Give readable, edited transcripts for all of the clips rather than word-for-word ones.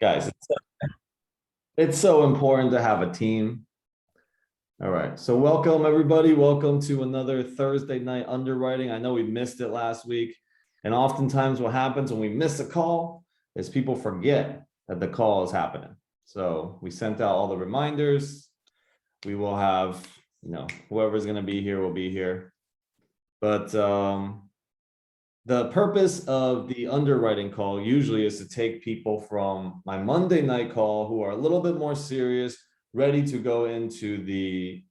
Guys, it's so important to have a team. All right, so welcome everybody. Welcome to another Thursday night underwriting. I know we missed it last week, and oftentimes what happens when we miss a call is people forget that the call is happening. So we sent out all the reminders. We will have, whoever's going to be here will be here. But the purpose of the underwriting call usually is to take people from my Monday night call who are a little bit more serious, ready to go into the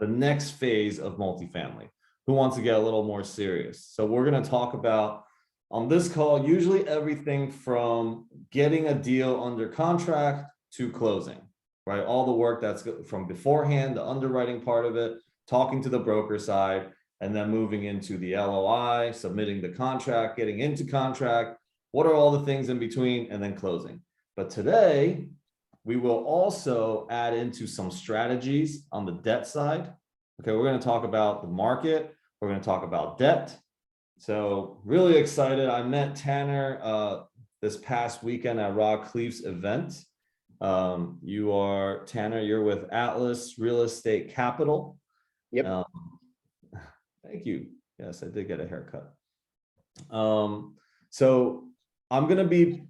next phase of multifamily, who wants to get a little more serious. So we're going to talk about on this call, usually everything from getting a deal under contract to closing, right? All the work that's from beforehand, the underwriting part of it, talking to the broker side, and then moving into the LOI, submitting the contract, getting into contract, what are all the things in between, and then closing. But today, we will also add into some strategies on the debt side. Okay, we're going to talk about the market. We're going to talk about debt. So really excited. I met Tanner this past weekend at Rob Cleef's event. You are, Tanner, you're with Atlas Real Estate Capital. Yep. Thank you. Yes, I did get a haircut. So I'm going to be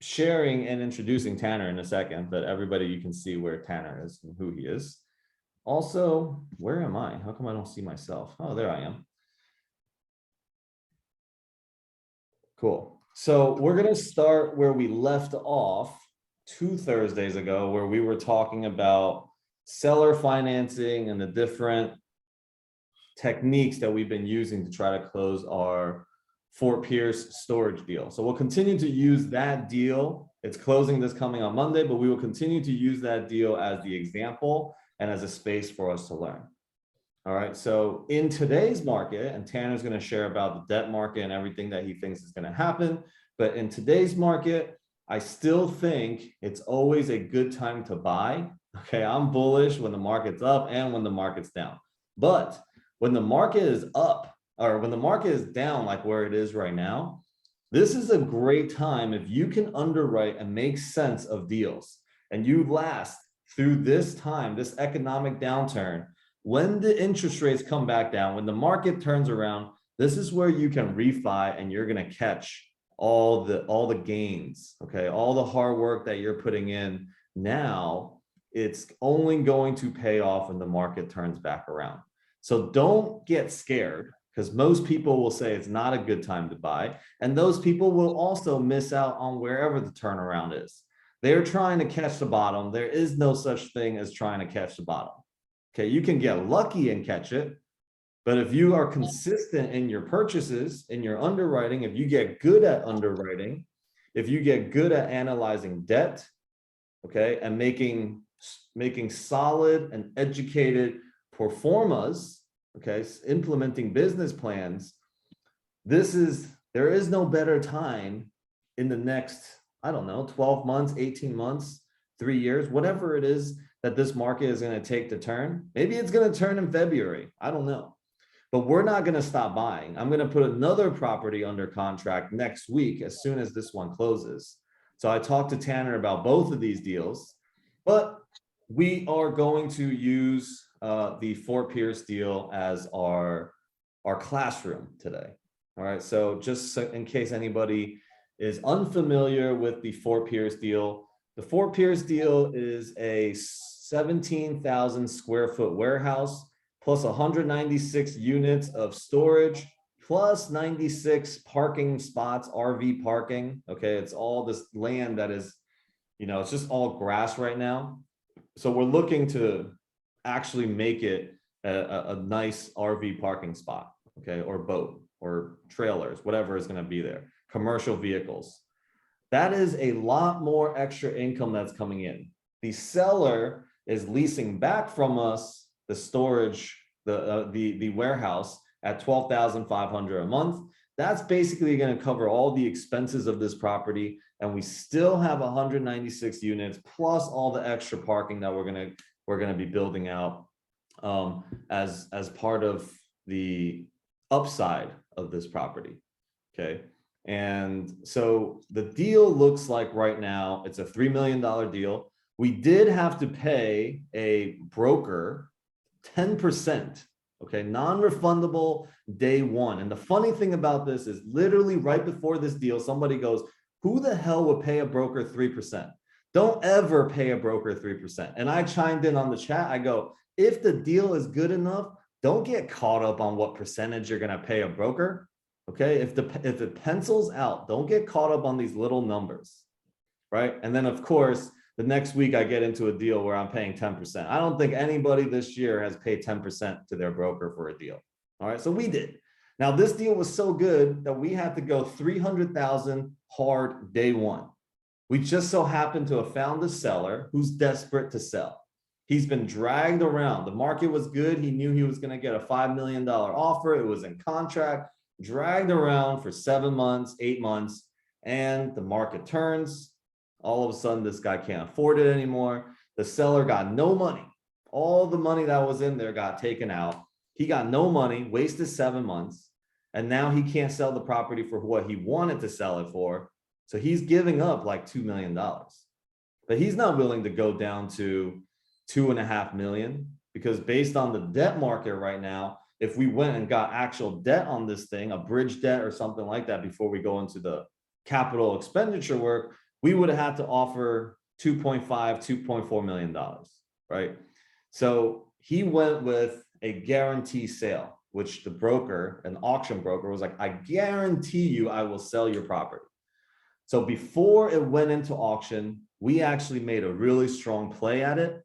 sharing and introducing Tanner in a second, but everybody, you can see where Tanner is and who he is. Also, where am I? How come I don't see myself? Oh, there I am. Cool. So we're going to start where we left off 2 Thursdays ago, where we were talking about seller financing and the different techniques that we've been using to try to close our Fort Pierce storage deal. So we'll continue to use that deal. It's closing this coming on Monday, but we will continue to use that deal as the example and as a space for us to learn. All right, so in today's market, and Tanner's going to share about the debt market and everything that he thinks is going to happen, but in today's market, I still think it's always a good time to buy. Okay, I'm bullish when the market's up and when the market's down. But when the market is up, or when the market is down like where it is right now, this is a great time if you can underwrite and make sense of deals and you last through this time, this economic downturn. When the interest rates come back down, when the market turns around, this is where you can refi and you're going to catch all the gains. Okay, all the hard work that you're putting in now, it's only going to pay off when the market turns back around. So don't get scared, because most people will say it's not a good time to buy. And those people will also miss out on wherever the turnaround is. They're trying to catch the bottom. There is no such thing as trying to catch the bottom. Okay, you can get lucky and catch it. But if you are consistent in your purchases, in your underwriting, if you get good at underwriting, if you get good at analyzing debt, okay, and making solid and educated pro formas, okay, implementing business plans, there is no better time in the next, I don't know, 12 months, 18 months, 3 years, whatever it is that this market is going to take to turn. Maybe it's going to turn in February. I don't know. But we're not going to stop buying. I'm going to put another property under contract next week as soon as this one closes. So I talked to Tanner about both of these deals, but we are going to use the Fort Pierce deal as our classroom today. All right, so just in case anybody is unfamiliar with the Fort Pierce deal, the Fort Pierce deal is a 17,000 square foot warehouse plus 196 units of storage plus 96 parking spots, RV parking. Okay, it's all this land that is, it's just all grass right now. So we're looking to actually make it a nice RV parking spot, okay, or boat or trailers, whatever is going to be there, commercial vehicles. That is a lot more extra income that's coming in. The seller is leasing back from us the storage, the warehouse at $12,500 a month. That's basically going to cover all the expenses of this property, and we still have 196 units plus all the extra parking that we're going to be building out as part of the upside of this property. Okay, And so the deal looks like right now, it's a $3 million deal. We did have to pay a broker 10%, okay, non-refundable day one. And the funny thing about this is literally right before this deal, somebody goes, who the hell would pay a broker 3%? Don't ever pay a broker 3%. And I chimed in on the chat. I go, if the deal is good enough, don't get caught up on what percentage you're going to pay a broker. Okay, if it pencils out, don't get caught up on these little numbers, right? And then of course, the next week I get into a deal where I'm paying 10%. I don't think anybody this year has paid 10% to their broker for a deal. All right, so we did. Now this deal was so good that we had to go 300,000 hard day one. We just so happened to have found a seller who's desperate to sell. He's been dragged around. The market was good. He knew he was going to get a $5 million offer. It was in contract, dragged around for 7 months, 8 months, and the market turns. All of a sudden, this guy can't afford it anymore. The seller got no money. All the money that was in there got taken out. He got no money, wasted 7 months, and now he can't sell the property for what he wanted to sell it for. So he's giving up like $2 million. But he's not willing to go down to 2.5 million, because based on the debt market right now, if we went and got actual debt on this thing, a bridge debt or something like that, before we go into the capital expenditure work, we would have had to offer 2.5, $2.4 million, right? So he went with a guarantee sale, which the broker, an auction broker, was like, I guarantee you I will sell your property. So before it went into auction, we actually made a really strong play at it.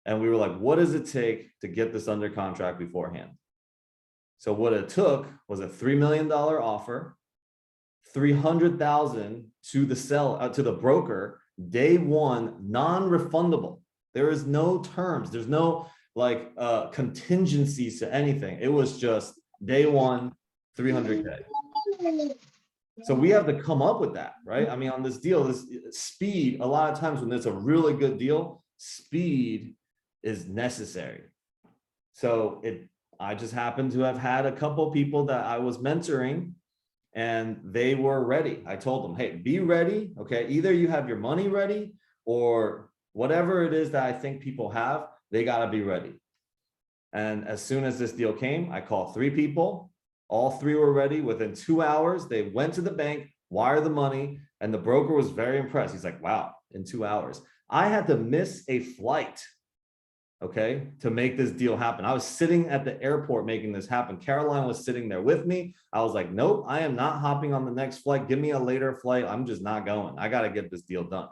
And we were like, what does it take to get this under contract beforehand? So what it took was a $3 million offer, 300,000 to the to the broker, day one, non-refundable. There is no terms. There's no like contingencies to anything. It was just day one, 300K. So we have to come up with that, right? I mean, on this deal, this speed, a lot of times when it's a really good deal, speed is necessary. So I just happened to have had a couple people that I was mentoring, and they were ready. I told them, hey, be ready. Okay, either you have your money ready, or whatever it is that I think people have, they got to be ready. And as soon as this deal came, I called 3 people. All 3 were ready. Within 2 hours, they went to the bank, wired the money, and the broker was very impressed. He's like, wow, in 2 hours. I had to miss a flight, okay, to make this deal happen. I was sitting at the airport making this happen. Caroline was sitting there with me. I was like, nope, I am not hopping on the next flight. Give me a later flight. I'm just not going. I got to get this deal done.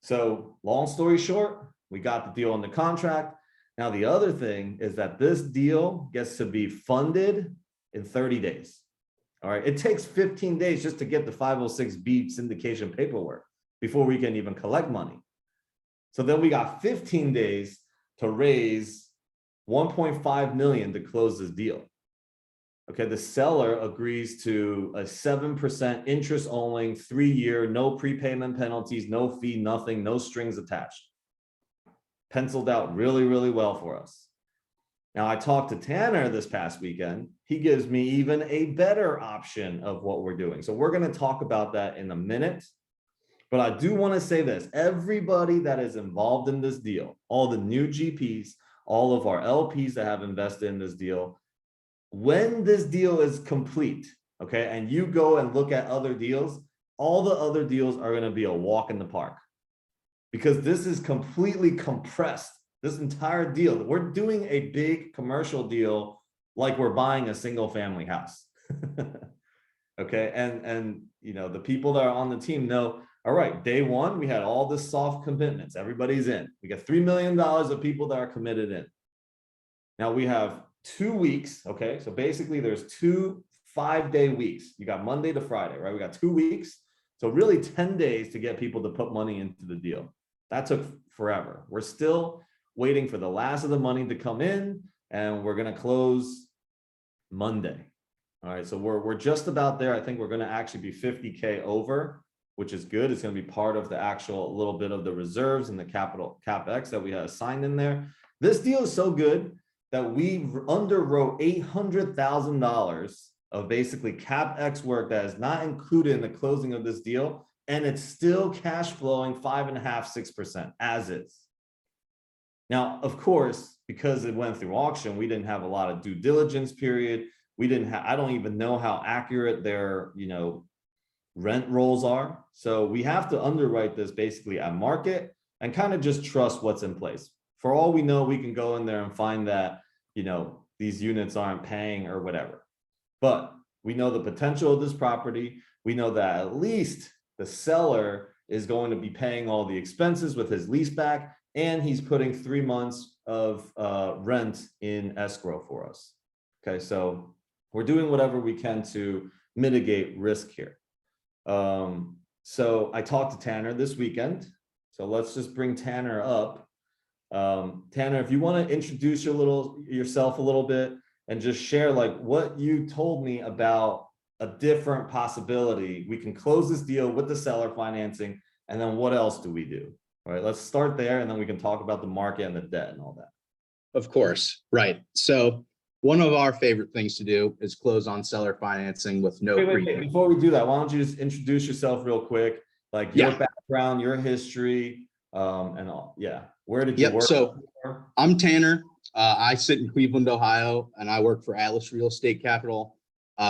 So long story short, we got the deal on the contract. Now, the other thing is that this deal gets to be funded in 30 days. All right. It takes 15 days just to get the 506B syndication paperwork before we can even collect money. So then we got 15 days to raise 1.5 million to close this deal. Okay. The seller agrees to a 7% interest only, 3-year, no prepayment penalties, no fee, nothing, no strings attached. Penciled out really, really well for us. Now, I talked to Tanner this past weekend. He gives me even a better option of what we're doing. So we're going to talk about that in a minute. But I do want to say this. Everybody that is involved in this deal, all the new GPs, all of our LPs that have invested in this deal, when this deal is complete, okay, and you go and look at other deals, all the other deals are going to be a walk in the park. Because this is completely compressed, this entire deal. We're doing a big commercial deal like we're buying a single family house. Okay, and you know, the people that are on the team know, all right, day one, we had all the soft commitments. Everybody's in. We got $3 million of people that are committed in. Now we have 2 weeks, okay? So basically there's 2 5-day weeks. You got Monday to Friday, right? We got 2 weeks. So really 10 days to get people to put money into the deal. That took forever. We're still waiting for the last of the money to come in, and we're going to close Monday. All right. So we're just about there. I think we're going to actually be 50K over, which is good. It's going to be part of the actual little bit of the reserves and the capital CapEx that we had assigned in there. This deal is so good that we underwrote $800,000 of basically CapEx work that is not included in the closing of this deal, and it's still cash flowing 5.5%, 6% as is. Now, of course, because it went through auction, we didn't have a lot of due diligence period. We didn't have, I don't even know how accurate their, rent rolls are. So we have to underwrite this basically at market and kind of just trust what's in place. For all we know, we can go in there and find that, these units aren't paying or whatever. But we know the potential of this property. We know that at least the seller is going to be paying all the expenses with his lease back, and he's putting 3 months of rent in escrow for us. Okay, so we're doing whatever we can to mitigate risk here. So I talked to Tanner this weekend. So let's just bring Tanner up. Tanner, if you want to introduce yourself a little bit and just share like what you told me about a different possibility. We can close this deal with the seller financing, and then what else do we do? All right, let's start there, and then we can talk about the market and the debt and all that. Of course, right. So one of our favorite things to do is close on seller financing with no Wait. Before we do that, why don't you just introduce yourself real quick, like your background, your history, and all. Yeah, where did you work? So I'm Tanner. I sit in Cleveland, Ohio, and I work for Atlas Real Estate Capital.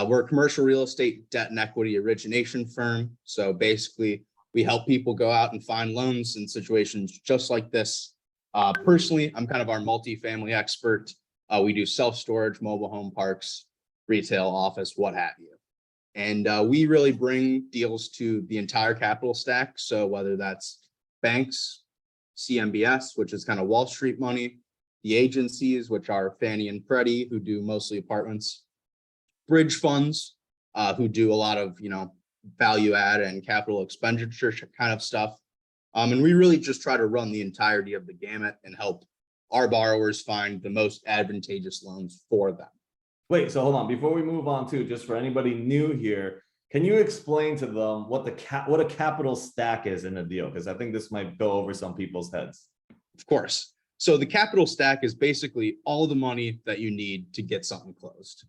We're a commercial real estate debt and equity origination firm. So basically, we help people go out and find loans in situations just like this. Personally, I'm kind of our multifamily expert. We do self-storage, mobile home parks, retail, office, what have you. And we really bring deals to the entire capital stack. So whether that's banks, CMBS, which is kind of Wall Street money, the agencies, which are Fannie and Freddie, who do mostly apartments, bridge funds, who do a lot of, value add and capital expenditure kind of stuff. And we really just try to run the entirety of the gamut and help our borrowers find the most advantageous loans for them. Wait, so hold on. Before we move on to, just for anybody new here, can you explain to them what a capital stack is in a deal? Because I think this might go over some people's heads. Of course. So the capital stack is basically all the money that you need to get something closed.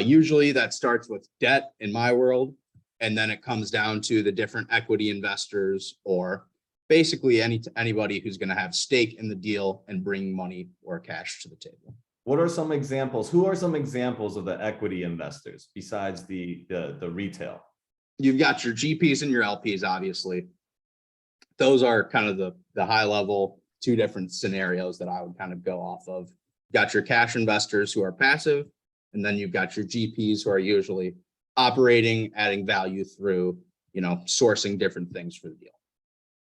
Usually that starts with debt in my world, and then it comes down to the different equity investors or basically anybody who's going to have stake in the deal and bring money or cash to the table. What are some examples? Who are some examples of the equity investors besides the retail? You've got your GPs and your LPs, obviously. Those are kind of the high level, two different scenarios that I would kind of go off of. You've got your cash investors who are passive, and then you've got your GPs who are usually operating, adding value through, sourcing different things for the deal.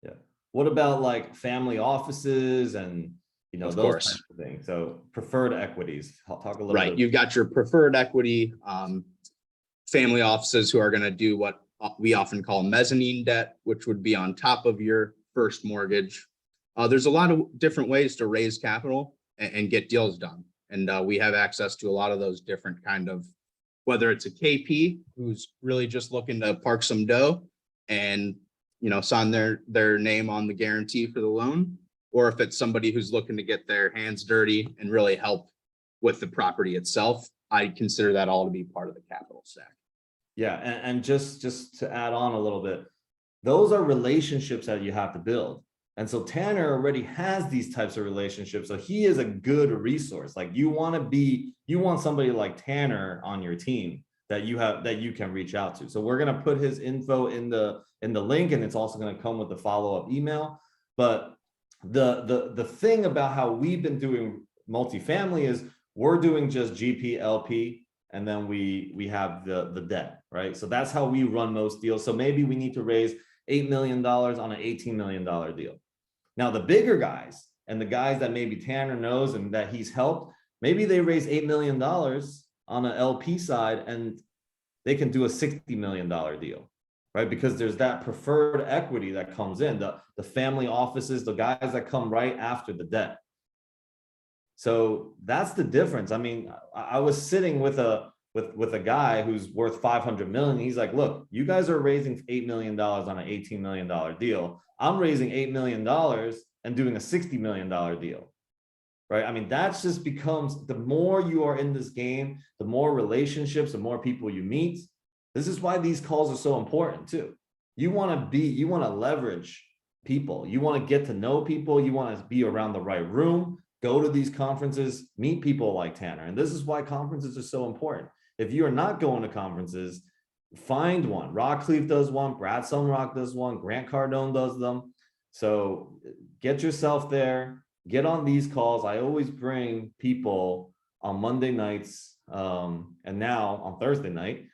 Yeah. What about like family offices and those types of things? So preferred equities. I'll talk a little bit. Right. You've got your preferred equity, family offices who are going to do what we often call mezzanine debt, which would be on top of your first mortgage. There's a lot of different ways to raise capital and get deals done. And we have access to a lot of those different kind of, whether it's a KP who's really just looking to park some dough and, sign their name on the guarantee for the loan, or if it's somebody who's looking to get their hands dirty and really help with the property itself. I consider that all to be part of the capital stack. Yeah, and just to add on a little bit, those are relationships that you have to build. And so Tanner already has these types of relationships. So he is a good resource. Like you want somebody like Tanner on your team that you can reach out to. So we're going to put his info in the link, and it's also going to come with the follow-up email. But the thing about how we've been doing multifamily is we're doing just GP, LP, and then we have the debt, right? So that's how we run most deals. So maybe we need to raise $8 million on an $18 million deal. Now, the bigger guys and the guys that maybe Tanner knows and that he's helped, maybe they raise $8 million on an LP side and they can do a $60 million deal, right? Because there's that preferred equity that comes in, the family offices, the guys that come right after the debt. So that's the difference. I mean, I was sitting with a guy who's worth 500 million. He's like, look, you guys are raising $8 million on an $18 million deal. I'm raising $8 million and doing a $60 million deal. right? I mean, that's just becomes, the more you are in this game, the more relationships, the more people you meet. This is why these calls are so important too. You want to leverage people. You want to get to know people. You want to be around the right room, go to these conferences, meet people like Tanner. And this is why conferences are so important. If you are not going to conferences, find one. Rockcliffe does one, Brad Sunrock does one, Grant Cardone does them. So get yourself there, get on these calls. I always bring people on Monday nights, and now on Thursday night,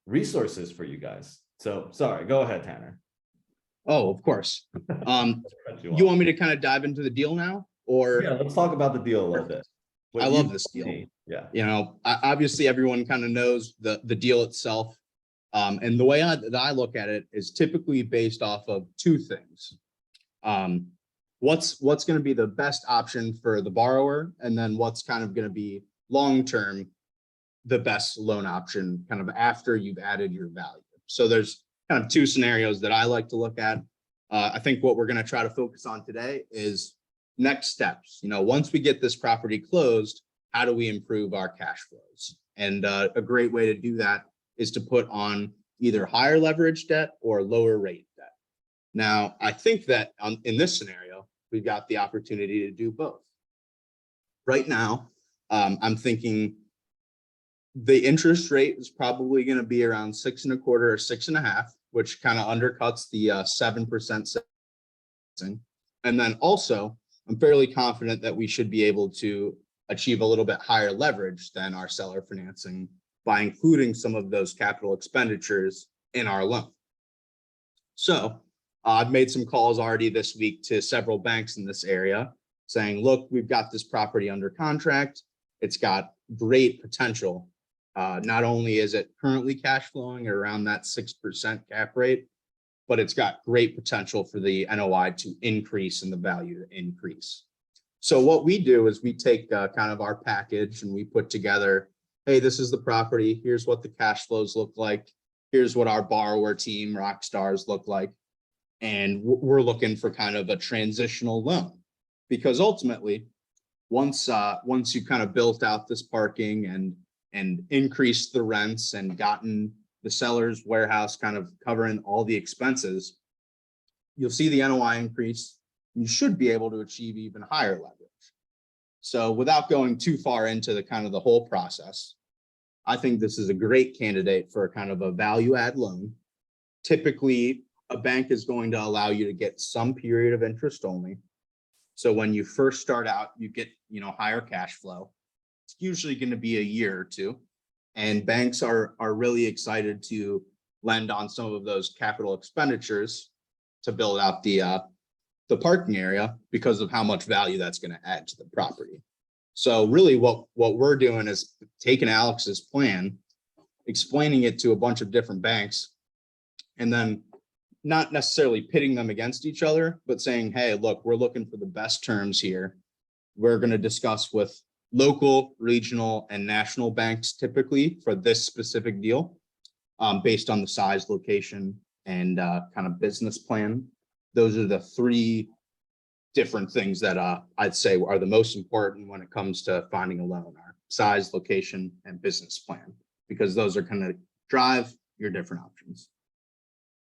resources for you guys. So sorry, go ahead, Tanner. Oh, of course. You want me to kind of dive into the deal now, or? Yeah, let's talk about the deal a little bit. I love this deal. Yeah. You know, obviously everyone kind of knows the deal itself. And the way that I look at it is typically based off of two things. What's going to be the best option for the borrower, and then what's kind of going to be long-term the best loan option kind of after you've added your value. So there's kind of two scenarios that I like to look at. I think what we're going to try to focus on today is next steps. You know, once we get this property closed, how do we improve our cash flows? And a great way to do that is to put on either higher leverage debt or lower rate debt. Now, I think that in this scenario, we've got the opportunity to do both. Right now, I'm thinking the interest rate is probably going to be around 6.25 or 6.5, which kind of undercuts the 7%. And then also, I'm fairly confident that we should be able to achieve a little bit higher leverage than our seller financing by including some of those capital expenditures in our loan. So I've made some calls already this week to several banks in this area saying, look, we've got this property under contract. It's got great potential. Not only is it currently cash flowing at around that 6% cap rate, but it's got great potential for the NOI to increase and the value to increase. So what we do is we take kind of our package and we put together, hey, this is the property. Here's what the cash flows look like. Here's what our borrower team, Rockstars, look like. And we're looking for kind of a transitional loan, because ultimately, once you kind of built out this parking and increased the rents and gotten the seller's warehouse kind of covering all the expenses, you'll see the NOI increase. You should be able to achieve even higher leverage. So without going too far into the kind of the whole process, I think this is a great candidate for kind of a value add loan. Typically, a bank is going to allow you to get some period of interest only. So when you first start out, you get, higher cash flow. It's usually going to be a year or two. And banks are really excited to lend on some of those capital expenditures to build out the parking area because of how much value that's going to add to the property. So really what we're doing is taking Alex's plan, explaining it to a bunch of different banks, and then not necessarily pitting them against each other, but saying, hey, look, we're looking for the best terms here. We're going to discuss with local, regional, and national banks typically for this specific deal, based on the size, location, and kind of business plan. Those are the three different things that I'd say are the most important when it comes to finding a loan: our size, location, and business plan, because those are kind of drive your different options.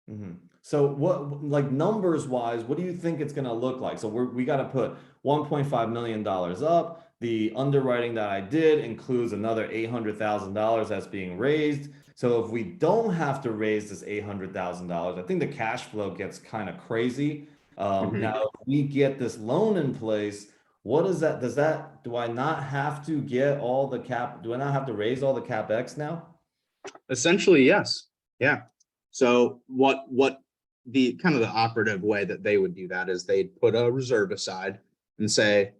Mm-hmm. So what, like numbers wise, what do you think it's going to look like? So we got to put $1.5 million up. The underwriting that I did includes another $800,000 that's being raised. So if we don't have to raise this $800,000, I think the cash flow gets kind of crazy. Now, if we get this loan in place, what is that? Do I not have to get all the do I not have to raise all the CapEx now? Essentially, yes. Yeah. So what the kind of the operative way that they would do that is they'd put a reserve aside and say,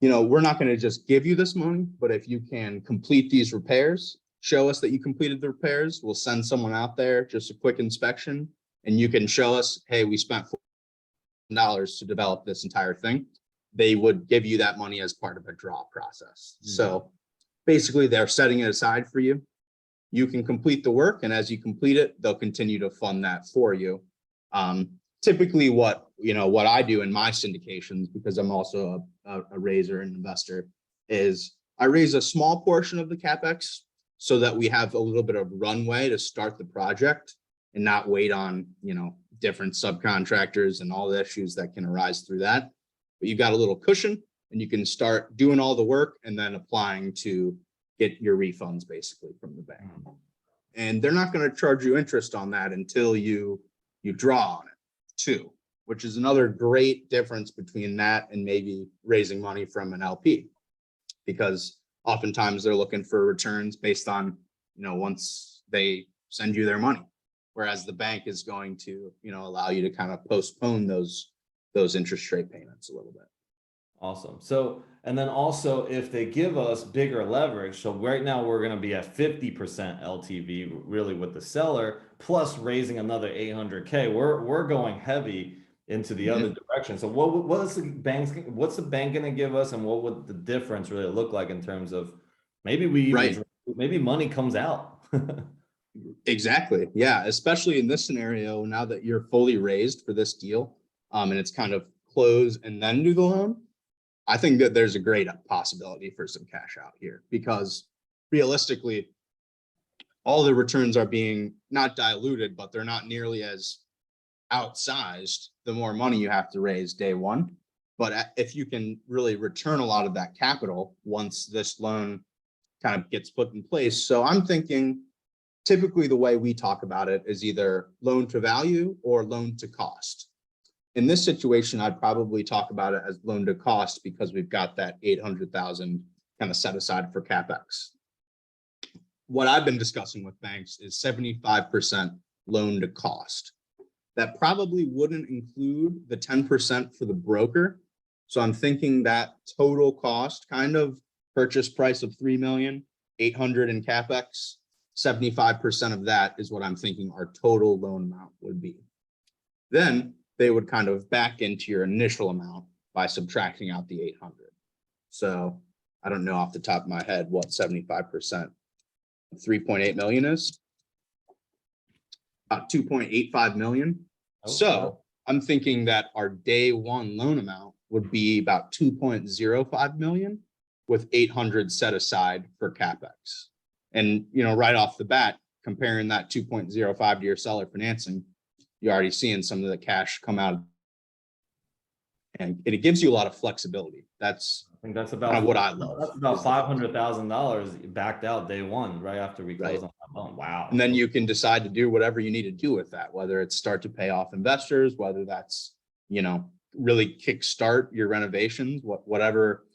we're not going to just give you this money, but if you can complete these repairs, show us that you completed the repairs, we'll send someone out there, just a quick inspection, and you can show us, hey, we spent $4,000 to develop this entire thing. They would give you that money as part of a draw process. Mm-hmm. So basically they're setting it aside for you. You can complete the work, and as you complete it, they'll continue to fund that for you. typically what I do in my syndications, because I'm also a raiser and investor, is I raise a small portion of the CapEx so that we have a little bit of runway to start the project and not wait on, different subcontractors and all the issues that can arise through that. But you've got a little cushion and you can start doing all the work and then applying to get your refunds basically from the bank. And they're not going to charge you interest on that until you draw on it too, which is another great difference between that and maybe raising money from an LP, because oftentimes they're looking for returns based on, once they send you their money, whereas the bank is going to, allow you to kind of postpone those interest rate payments a little bit. Awesome. So, and then also if they give us bigger leverage, so right now we're going to be at 50% LTV really with the seller, plus raising another 800K. We're going heavy into the other direction. So what's the bank going to give us, and what would the difference really look like in terms of maybe maybe money comes out? Exactly. Yeah. Especially in this scenario, now that you're fully raised for this deal, and it's kind of close and then do the loan, I think that there's a great possibility for some cash out here, because realistically, all the returns are being not diluted, but they're not nearly as outsized the more money you have to raise day one. But if you can really return a lot of that capital once this loan kind of gets put in place. So I'm thinking typically the way we talk about it is either loan to value or loan to cost. In this situation, I'd probably talk about it as loan to cost, because we've got that 800,000 kind of set aside for CapEx. What I've been discussing with banks is 75% loan to cost. That probably wouldn't include the 10% for the broker. So I'm thinking that total cost, kind of purchase price of 3,800,000 in CapEx, 75% of that is what I'm thinking our total loan amount would be. Then they would kind of back into your initial amount by subtracting out the 800. So I don't know off the top of my head what 75% of 3.8 million is. About 2.85 million. Okay. So I'm thinking that our day one loan amount would be about 2.05 million with 800 set aside for CapEx. And, right off the bat, comparing that 2.05 to your seller financing, you're already seeing some of the cash come out, and it gives you a lot of flexibility. I think that's about kind of what I love. That's about $500,000 backed out day one, right after we close on that loan. Wow. And then you can decide to do whatever you need to do with that, whether it's start to pay off investors, whether that's, really kickstart your renovations, whatever,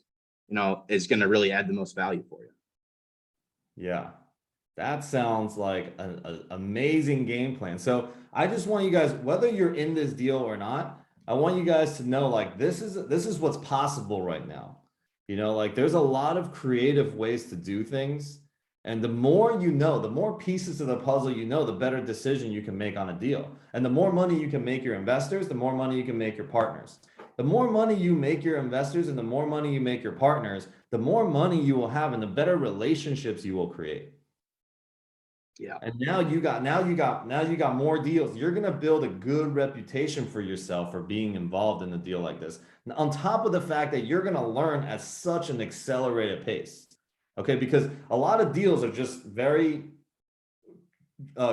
is going to really add the most value for you. Yeah, that sounds like an amazing game plan. So I just want you guys, whether you're in this deal or not, I want you guys to know, like, this is what's possible right now. There's a lot of creative ways to do things. And the more the more pieces of the puzzle, the better decision you can make on a deal. And the more money you can make your investors, the more money you can make your partners. The more money you make your investors and the more money you make your partners, the more money you will have and the better relationships you will create. Yeah. And now you got more deals. You're going to build a good reputation for yourself for being involved in a deal like this. And on top of the fact that you're going to learn at such an accelerated pace. Okay, because a lot of deals are just very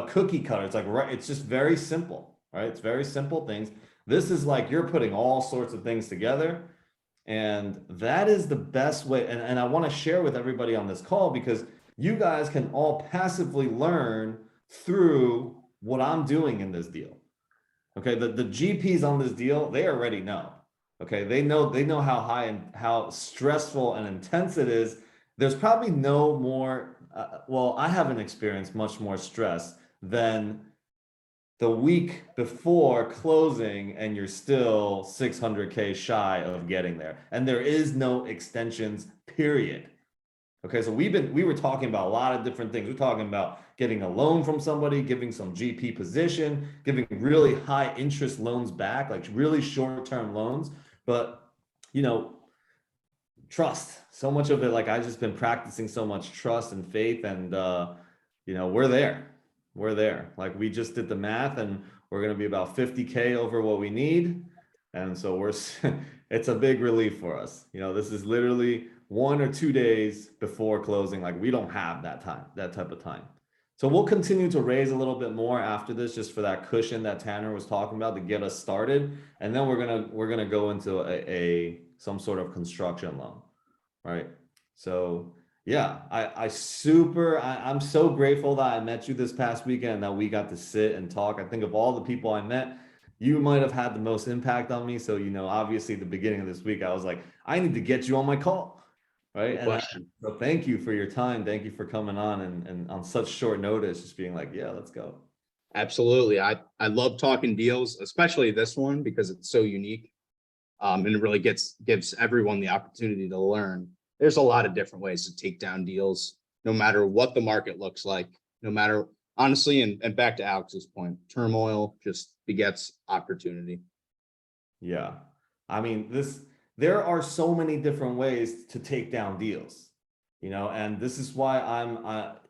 cookie cutter. It's just very simple, right? It's very simple things. This is like you're putting all sorts of things together, and that is the best way. And I want to share with everybody on this call, because you guys can all passively learn through what I'm doing in this deal. Okay, the GPs on this deal, they already know. Okay, they know how high and how stressful and intense it is. There's probably no more, I haven't experienced much more stress than the week before closing and you're still 600K shy of getting there. And there is no extensions, period. Okay, so we were talking about a lot of different things. We're talking about getting a loan from somebody, giving some GP position, giving really high interest loans back, like really short-term loans. But, trust, so much of it, like I've just been practicing so much trust and faith, and we're there. Like we just did the math, and We're going to be about 50K over what we need. And so it's a big relief for us. You know, this is literally 1 or 2 days before closing. Like we don't have that type of time. So we'll continue to raise a little bit more after this, just for that cushion that Tanner was talking about to get us started. And then we're gonna go into some sort of construction loan, right? So yeah, I'm so grateful that I met you this past weekend, that we got to sit and talk. I think of all the people I met, you might have had the most impact on me. So, you know, obviously at the beginning of this week, I was like, I need to get you on my call, right? No And question. so thank you for your time. Thank you for coming on and on such short notice, just being like, yeah, let's go. Absolutely. I love talking deals, especially this one because it's so unique. And it really gives everyone the opportunity to learn. There's a lot of different ways to take down deals, no matter what the market looks like, no matter honestly, and back to Alex's point, turmoil just begets opportunity. Yeah. I mean, there are so many different ways to take down deals, you know, and this is why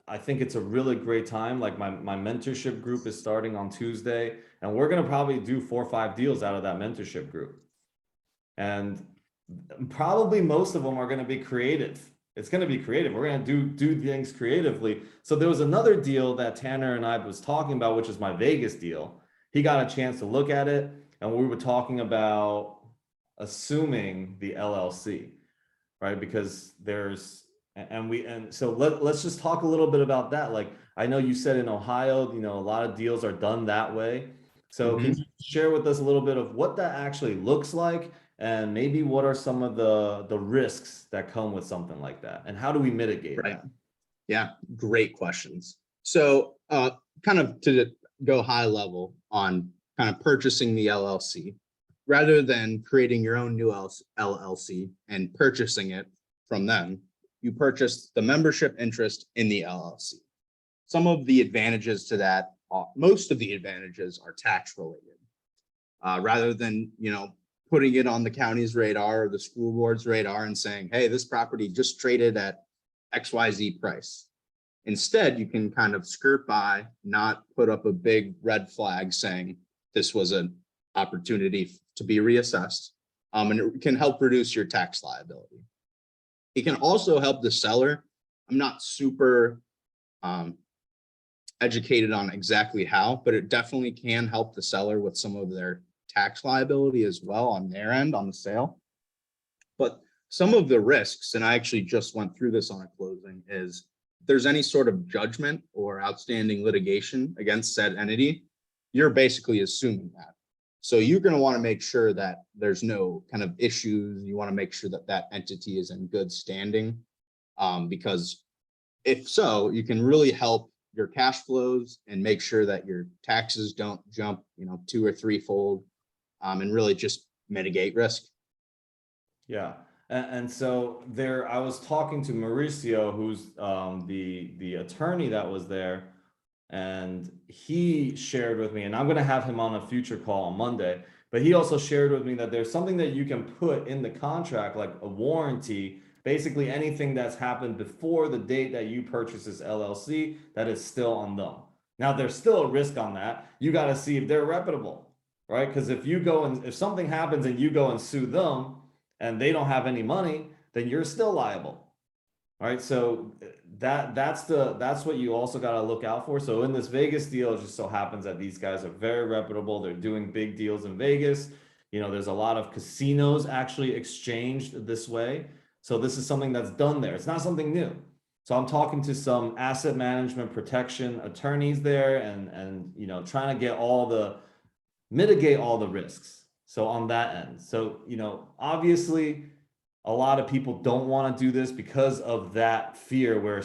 I think it's a really great time. Like my mentorship group is starting on Tuesday, and we're going to probably do 4 or 5 deals out of that mentorship group. And probably most of them are going to be creative. It's going to be creative. We're going to do things creatively. So there was another deal that Tanner and I was talking about, which is my Vegas deal. He got a chance to look at it, and we were talking about assuming the LLC, right? Because let's just talk a little bit about that. Like, I know you said in Ohio, you know, a lot of deals are done that way. So can you share with us a little bit of what that actually looks like, and maybe what are some of the risks that come with something like that, and how do we mitigate Right. that? Yeah, great questions. So kind of to go high level on kind of purchasing the LLC, rather than creating your own new LLC and purchasing it from them, you purchase the membership interest in the LLC. Some of the advantages to that, most of the advantages are tax related. Rather than, you know, putting it on the county's radar or the school board's radar and saying, hey, this property just traded at XYZ price. Instead, you can kind of skirt by, not put up a big red flag saying this was an opportunity to be reassessed. And it can help reduce your tax liability. It can also help the seller. I'm not super educated on exactly how, but it definitely can help the seller with some of their tax liability as well on their end on the sale. But some of the risks, and I actually just went through this on a closing, is if there's any sort of judgment or outstanding litigation against said entity, you're basically assuming that. So you're going to want to make sure that there's no kind of issues. You want to make sure that that entity is in good standing, because if so, you can really help your cash flows and make sure that your taxes don't jump, you know, 2 or 3-fold, and really just mitigate risk. Yeah. And so I was talking to Mauricio, who's the attorney that was there, and he shared with me, and I'm going to have him on a future call on Monday, but he also shared with me that there's something that you can put in the contract, like a warranty, basically anything that's happened before the date that you purchase this LLC, that is still on them. Now, there's still a risk on that. You got to see if they're reputable, right? Because if something happens and you go and sue them and they don't have any money, then you're still liable. All right, so that's what you also got to look out for. So in this Vegas deal, it just so happens that these guys are very reputable. They're doing big deals in Vegas. You know, there's a lot of casinos actually exchanged this way. So this is something that's done there. It's not something new. So I'm talking to some asset management protection attorneys there, and you know, trying to mitigate all the risks. So on that end, so you know, obviously, a lot of people don't want to do this because of that fear where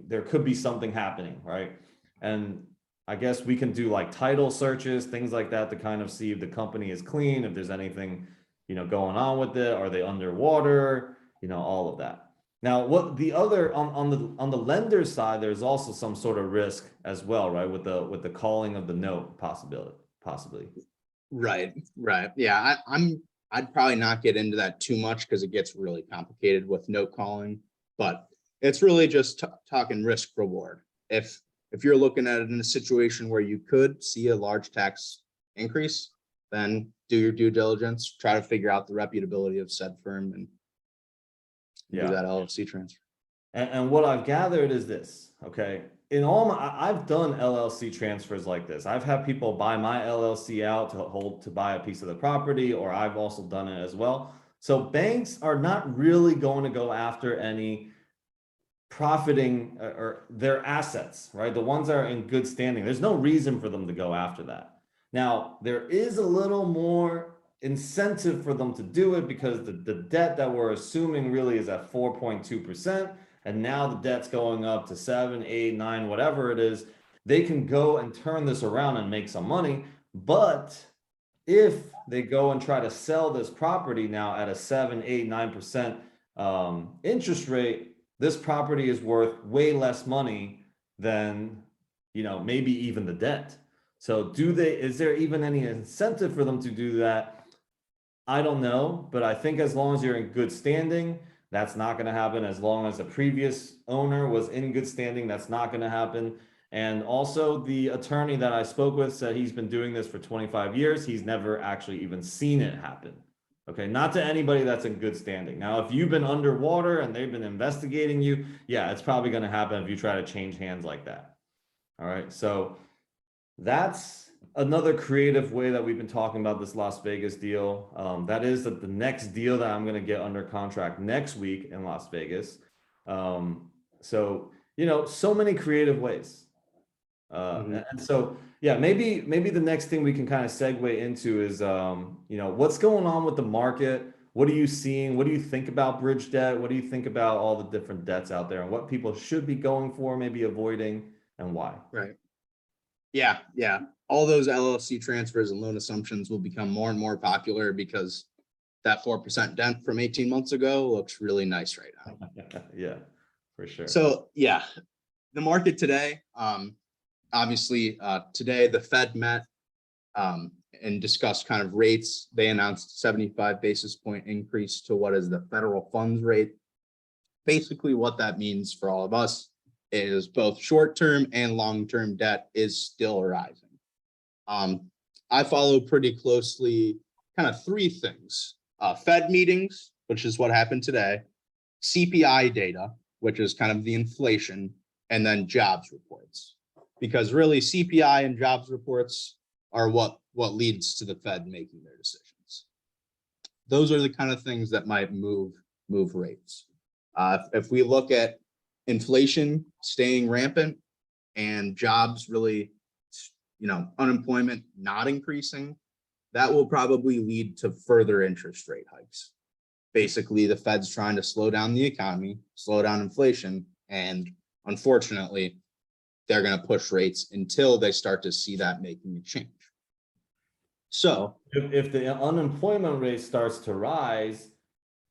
there could be something happening, right? And I guess we can do like title searches, things like that, to kind of see if the company is clean, if there's anything, you know, going on with it, are they underwater, you know, all of that. Now, what the other on the lender side, there's also some sort of risk as well, right? With the calling of the note possibly. Right. Yeah, I'd probably not get into that too much because it gets really complicated with note calling, but it's really just talking risk reward. If if you're looking at it in a situation where you could see a large tax increase, then do your due diligence, try to figure out the reputability of said firm and do Yeah. that LLC transfer. And what I've gathered is this, okay? In all my, I've done LLC transfers like this. I've had people buy my LLC out to buy a piece of the property, or I've also done it as well. So banks are not really going to go after any profiting or their assets, right? The ones that are in good standing. There's no reason for them to go after that. Now, there is a little more incentive for them to do it because the debt that we're assuming really is at 4.2%. And now the debt's going up to 7, 8, 9, whatever it is. They can go and turn this around and make some money. But if they go and try to sell this property now at a 7, 8, 9% interest rate, this property is worth way less money than, maybe even the debt. So is there even any incentive for them to do that? I don't know, but I think as long as you're in good standing, that's not going to happen. As long as the previous owner was in good standing, that's not going to happen. And also the attorney that I spoke with said he's been doing this for 25 years. He's never actually even seen it happen. Okay, not to anybody that's in good standing. Now, if you've been underwater and they've been investigating you, yeah, it's probably going to happen if you try to change hands like that. All right, so that's another creative way that we've been talking about this Las Vegas deal. That is the next deal that I'm going to get under contract next week in Las Vegas. So many creative ways. And so, yeah, maybe the next thing we can kind of segue into is, what's going on with the market? What are you seeing? What do you think about bridge debt? What do you think about all the different debts out there and what people should be going for, maybe avoiding, and why? Right. Yeah. All those LLC transfers and loan assumptions will become more and more popular because that 4% dent from 18 months ago looks really nice right now. Yeah, for sure. So yeah, the market today, obviously, today the Fed met and discussed kind of rates. They announced 75 basis point increase to what is the federal funds rate. Basically, what that means for all of us is both short-term and long-term debt is still rising. I follow pretty closely kind of three things: Fed meetings, which is what happened today, CPI data, which is kind of the inflation, and then jobs reports. Because really CPI and jobs reports are what leads to the Fed making their decisions. Those are the kind of things that might move rates. If we look at inflation staying rampant and jobs really, unemployment not increasing, that will probably lead to further interest rate hikes. Basically, the Fed's trying to slow down the economy, slow down inflation, and unfortunately, they're going to push rates until they start to see that making a change. So if the unemployment rate starts to rise,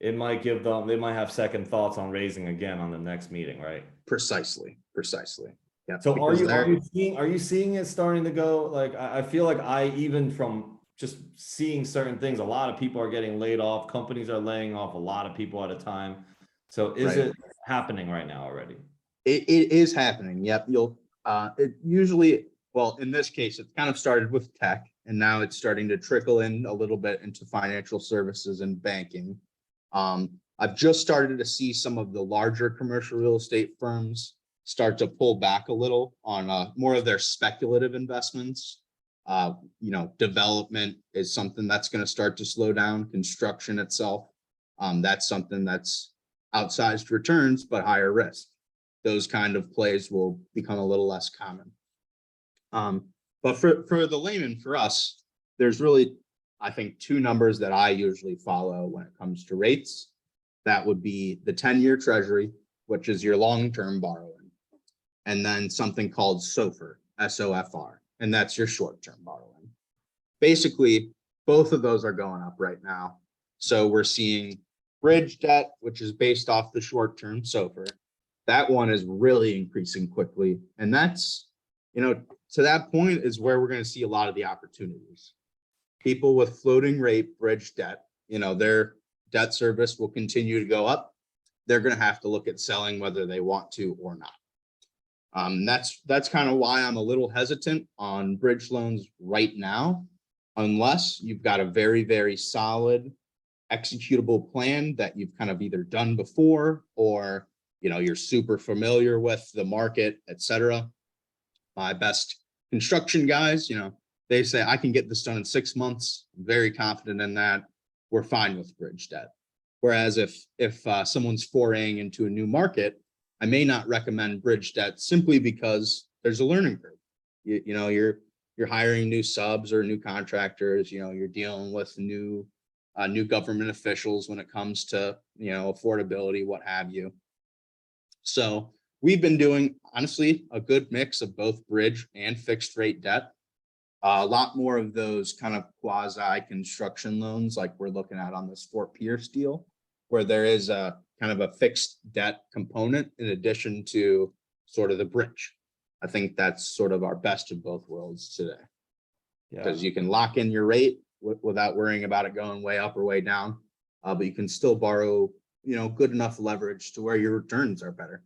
they might have second thoughts on raising again on the next meeting, right? Precisely. Yeah. So are you seeing it starting to go? Like, I feel like even from just seeing certain things, a lot of people are getting laid off. Companies are laying off a lot of people at a time. So is it happening right now already? It is happening. Yep. It usually, well, in this case, it kind of started with tech, and now it's starting to trickle in a little bit into financial services and banking. I've just started to see some of the larger commercial real estate firms start to pull back a little on more of their speculative investments. Development is something that's going to start to slow down. Construction itself, that's something that's outsized returns, but higher risk. Those kind of plays will become a little less common. But for the layman, for us, there's really, I think, two numbers that I usually follow when it comes to rates. That would be the 10-year treasury, which is your long-term borrowing, and then something called SOFR, SOFR, and that's your short-term borrowing. Basically, both of those are going up right now. So we're seeing bridge debt, which is based off the short-term SOFR. That one is really increasing quickly. And that's, to that point is where we're going to see a lot of the opportunities. People with floating rate bridge debt, their debt service will continue to go up. They're going to have to look at selling whether they want to or not. That's kind of why I'm a little hesitant on bridge loans right now, unless you've got a very, very solid executable plan that you've kind of either done before, or you're super familiar with the market, etc. My best construction guys, they say I can get this done in 6 months. I'm very confident in that. We're fine with bridge debt. Whereas if someone's foraying into a new market, I may not recommend bridge debt simply because there's a learning curve. You're hiring new subs or new contractors. You're dealing with new government officials when it comes to affordability, what have you. So we've been doing, honestly, a good mix of both bridge and fixed rate debt. A lot more of those kind of quasi construction loans like we're looking at on this Fort Pierce deal, where there is a kind of a fixed debt component in addition to sort of the bridge. I think that's sort of our best of both worlds today, because you can lock in your rate without worrying about it going way up or way down, but you can still borrow good enough leverage to where your returns are better.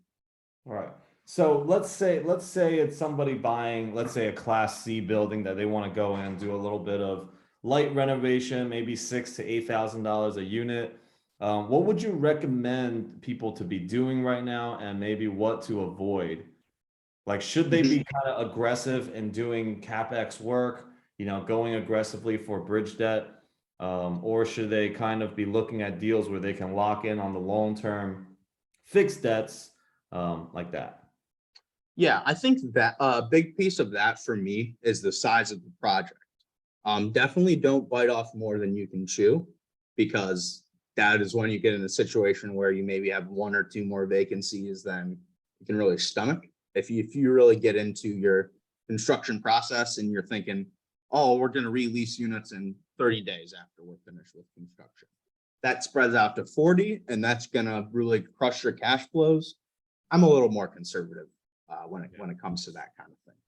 All right. So let's say it's somebody buying, let's say, a Class C building that they want to go in and do a little bit of light renovation, maybe $6,000 to $8,000 a unit. What would you recommend people to be doing right now, and maybe what to avoid? Like, should they be kind of aggressive in doing CapEx work, going aggressively for bridge debt, or should they kind of be looking at deals where they can lock in on the long-term fixed debts, like that? Yeah, I think that a big piece of that for me is the size of the project. Definitely don't bite off more than you can chew, because that is when you get in a situation where you maybe have one or two more vacancies than you can really stomach. If you really get into your construction process and you're thinking, oh, we're going to release units in 30 days after we're finished with construction, that spreads out to 40, and that's going to really crush your cash flows. I'm a little more conservative when it comes to that kind of thing.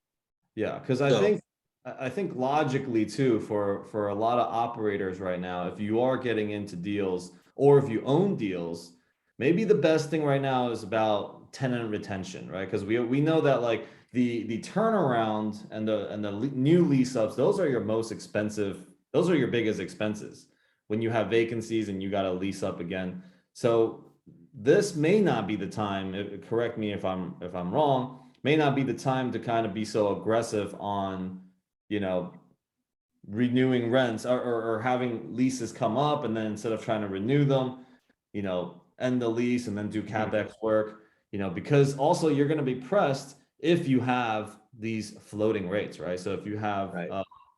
Yeah, because I think logically too, for a lot of operators right now, if you are getting into deals or if you own deals, maybe the best thing right now is about tenant retention, right? Because we know that like the turnaround and the new lease ups, those are your most expensive, those are your biggest expenses when you have vacancies and you got to lease up again. So this may not be the time, correct me if I'm wrong, may not be the time to kind of be so aggressive on, renewing rents, or having leases come up, and then instead of trying to renew them, end the lease and then do CapEx work, because also you're going to be pressed if you have these floating rates, right? So if you have,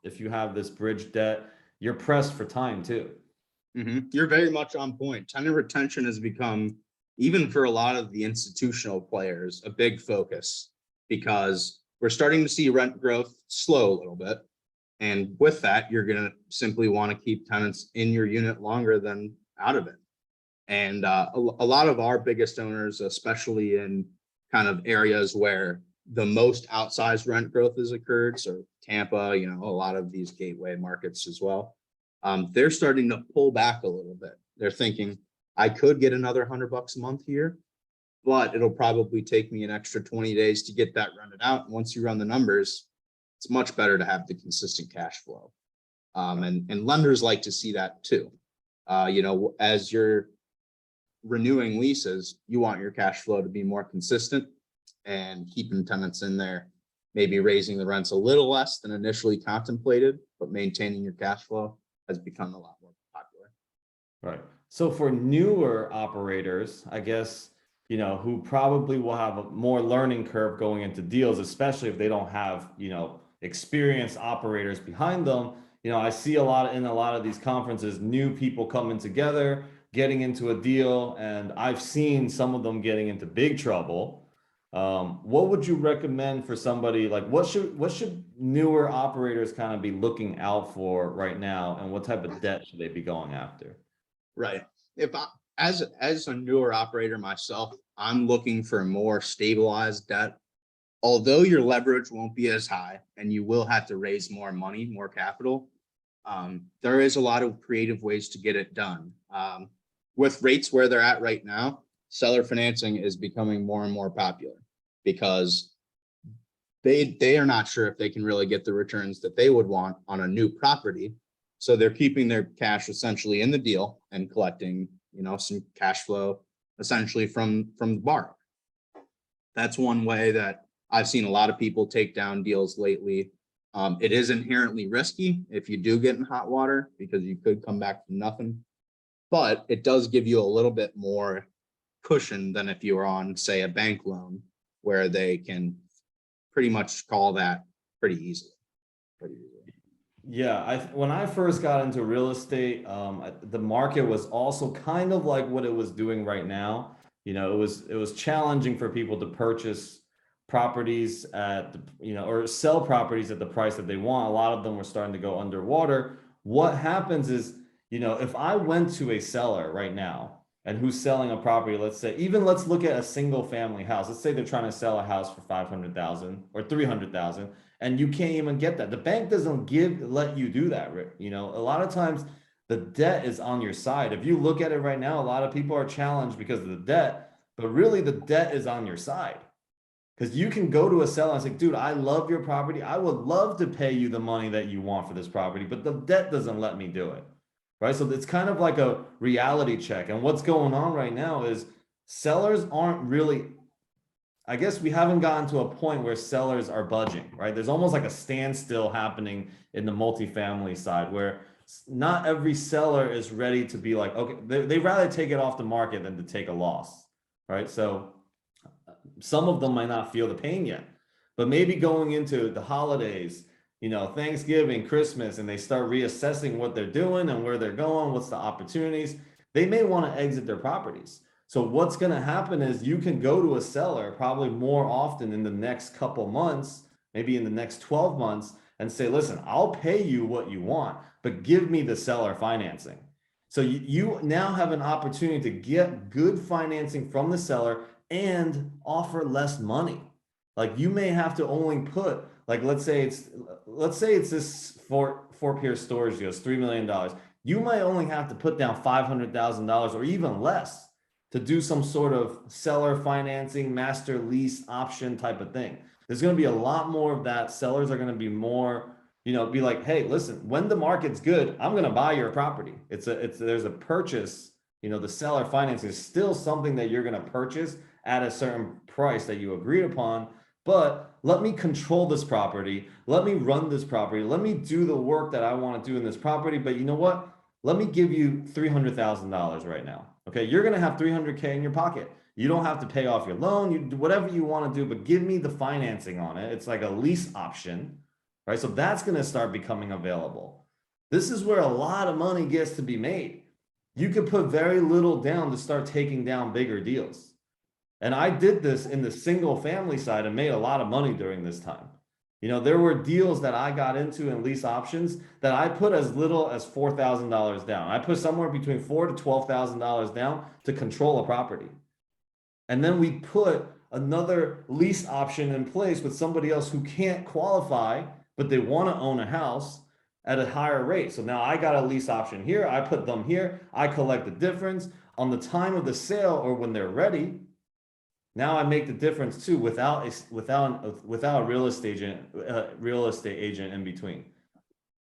if you have this bridge debt, you're pressed for time too. You're very much on point. Tenant retention has become, even for a lot of the institutional players, a big focus, because we're starting to see rent growth slow a little bit. And with that, you're going to simply want to keep tenants in your unit longer than out of it. And a lot of our biggest owners, especially in kind of areas where the most outsized rent growth has occurred, so Tampa, a lot of these gateway markets as well, they're starting to pull back a little bit. They're thinking, I could get another $100 a month here, but it'll probably take me an extra 20 days to get that rented out. And once you run the numbers, it's much better to have the consistent cash flow. And lenders like to see that too. As you're renewing leases, you want your cash flow to be more consistent, and keeping tenants in there, maybe raising the rents a little less than initially contemplated, but maintaining your cash flow has become a lot more popular. Right. So for newer operators, I guess, who probably will have a more learning curve going into deals, especially if they don't have, experienced operators behind them. I see in a lot of these conferences, new people coming together, getting into a deal, and I've seen some of them getting into big trouble. What would you recommend for somebody, like what should newer operators kind of be looking out for right now, and what type of debt should they be going after? Right. As a newer operator myself, I'm looking for more stabilized debt. Although your leverage won't be as high and you will have to raise more money, more capital, there is a lot of creative ways to get it done. With rates where they're at right now, seller financing is becoming more and more popular, because they are not sure if they can really get the returns that they would want on a new property. So they're keeping their cash essentially in the deal and collecting, some cash flow essentially from the borrower. That's one way that I've seen a lot of people take down deals lately. It is inherently risky if you do get in hot water because you could come back from nothing, but it does give you a little bit more cushion than if you were on, say, a bank loan where they can pretty much call that pretty easily. Yeah, when I first got into real estate, the market was also kind of like what it was doing right now. It was challenging for people to purchase properties at or sell properties at the price that they want. A lot of them were starting to go underwater. What happens is, if I went to a seller right now and who's selling a property, let's look at a single family house. Let's say they're trying to sell a house for 500,000 or 300,000, and you can't even get that. The bank doesn't let you do that. A lot of times the debt is on your side. If you look at it right now, a lot of people are challenged because of the debt, but really the debt is on your side. Because you can go to a seller and say, dude, I love your property. I would love to pay you the money that you want for this property, but the debt doesn't let me do it. Right. So it's kind of like a reality check. And what's going on right now is sellers aren't really, I guess we haven't gotten to a point where sellers are budging, right? There's almost like a standstill happening in the multifamily side where not every seller is ready to be like, okay, they rather take it off the market than to take a loss, right? So some of them might not feel the pain yet, but maybe going into the holidays, Thanksgiving, Christmas, and they start reassessing what they're doing and where they're going, what's the opportunities, they may want to exit their properties. So what's going to happen is you can go to a seller probably more often in the next couple months, maybe in the next 12 months, and say, listen, I'll pay you what you want, but give me the seller financing. So you now have an opportunity to get good financing from the seller and offer less money. Like you may have to only put, like, let's say it's this Fort Pierce storage deal, it's $3 million. You might only have to put down $500,000 or even less to do some sort of seller financing, master lease option type of thing. There's going to be a lot more of that. Sellers are going to be more, be like, hey, listen, when the market's good, I'm going to buy your property. There's a purchase, the seller financing is still something that you're going to purchase at a certain price that you agreed upon, but let me control this property. Let me run this property. Let me do the work that I want to do in this property. But you know what? Let me give you $300,000 right now. Okay, you're going to have $300K in your pocket. You don't have to pay off your loan. You do whatever you want to do, but give me the financing on it. It's like a lease option, right? So that's going to start becoming available. This is where a lot of money gets to be made. You could put very little down to start taking down bigger deals. And I did this in the single family side and made a lot of money during this time. There were deals that I got into in lease options that I put as little as $4,000 down. I put somewhere between $4,000 to $12,000 down to control a property. And then we put another lease option in place with somebody else who can't qualify, but they want to own a house at a higher rate. So now I got a lease option here. I put them here. I collect the difference on the time of the sale or when they're ready. Now I make the difference too without a real estate agent in between.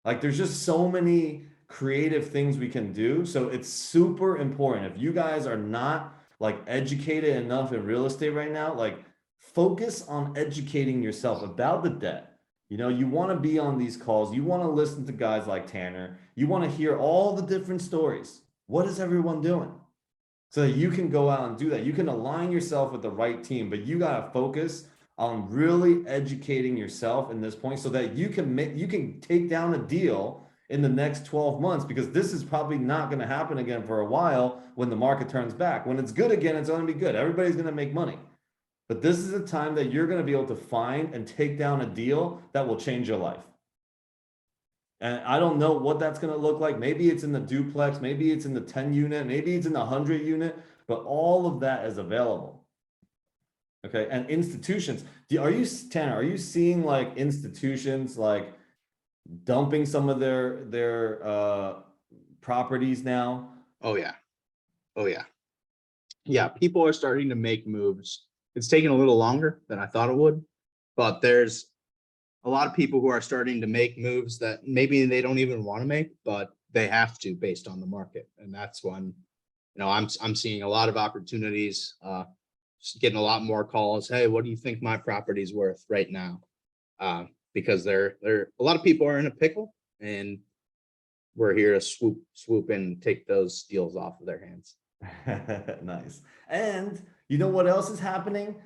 Like there's just so many creative things we can do. So it's super important. If you guys are not like educated enough in real estate right now, like focus on educating yourself about the debt. You want to be on these calls. You want to listen to guys like Tanner. You want to hear all the different stories. What is everyone doing? So that you can go out and do that. You can align yourself with the right team, but you got to focus on really educating yourself in this point so that you can take down a deal in the next 12 months, because this is probably not going to happen again for a while when the market turns back. When it's good again, it's going to be good. Everybody's going to make money. But this is a time that you're going to be able to find and take down a deal that will change your life. And I don't know what that's going to look like. Maybe it's in the duplex, maybe it's in the 10 unit, maybe it's in the 100 unit, but all of that is available. Okay. And institutions, Tanner, are you seeing like institutions like dumping some of their properties now? Oh yeah. Yeah, people are starting to make moves. It's taking a little longer than I thought it would, but there's a lot of people who are starting to make moves that maybe they don't even want to make, but they have to based on the market. And that's when, I'm seeing a lot of opportunities, just getting a lot more calls. Hey, what do you think my property's worth right now? Because a lot of people are in a pickle, and we're here to swoop in and take those deals off of their hands. Nice. And you know what else is happening?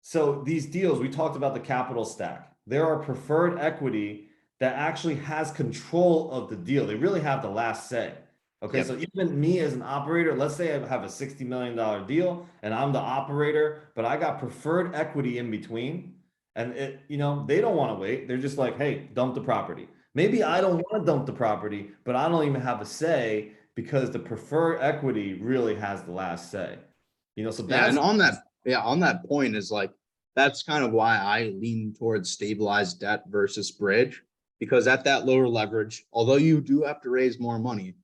So these deals, we talked about the capital stack. There are preferred equity that actually has control of the deal. They really have the last say. Okay, Yep. so even me as an operator, let's say I have a $60 million deal and I'm the operator, but I got preferred equity in between. And they don't want to wait. They're just like, hey, dump the property. Maybe I don't want to dump the property, but I don't even have a say because the preferred equity really has the last say. So Yeah, that's and on that point is like, that's kind of why I lean towards stabilized debt versus bridge, because at that lower leverage, although you do have to raise more money,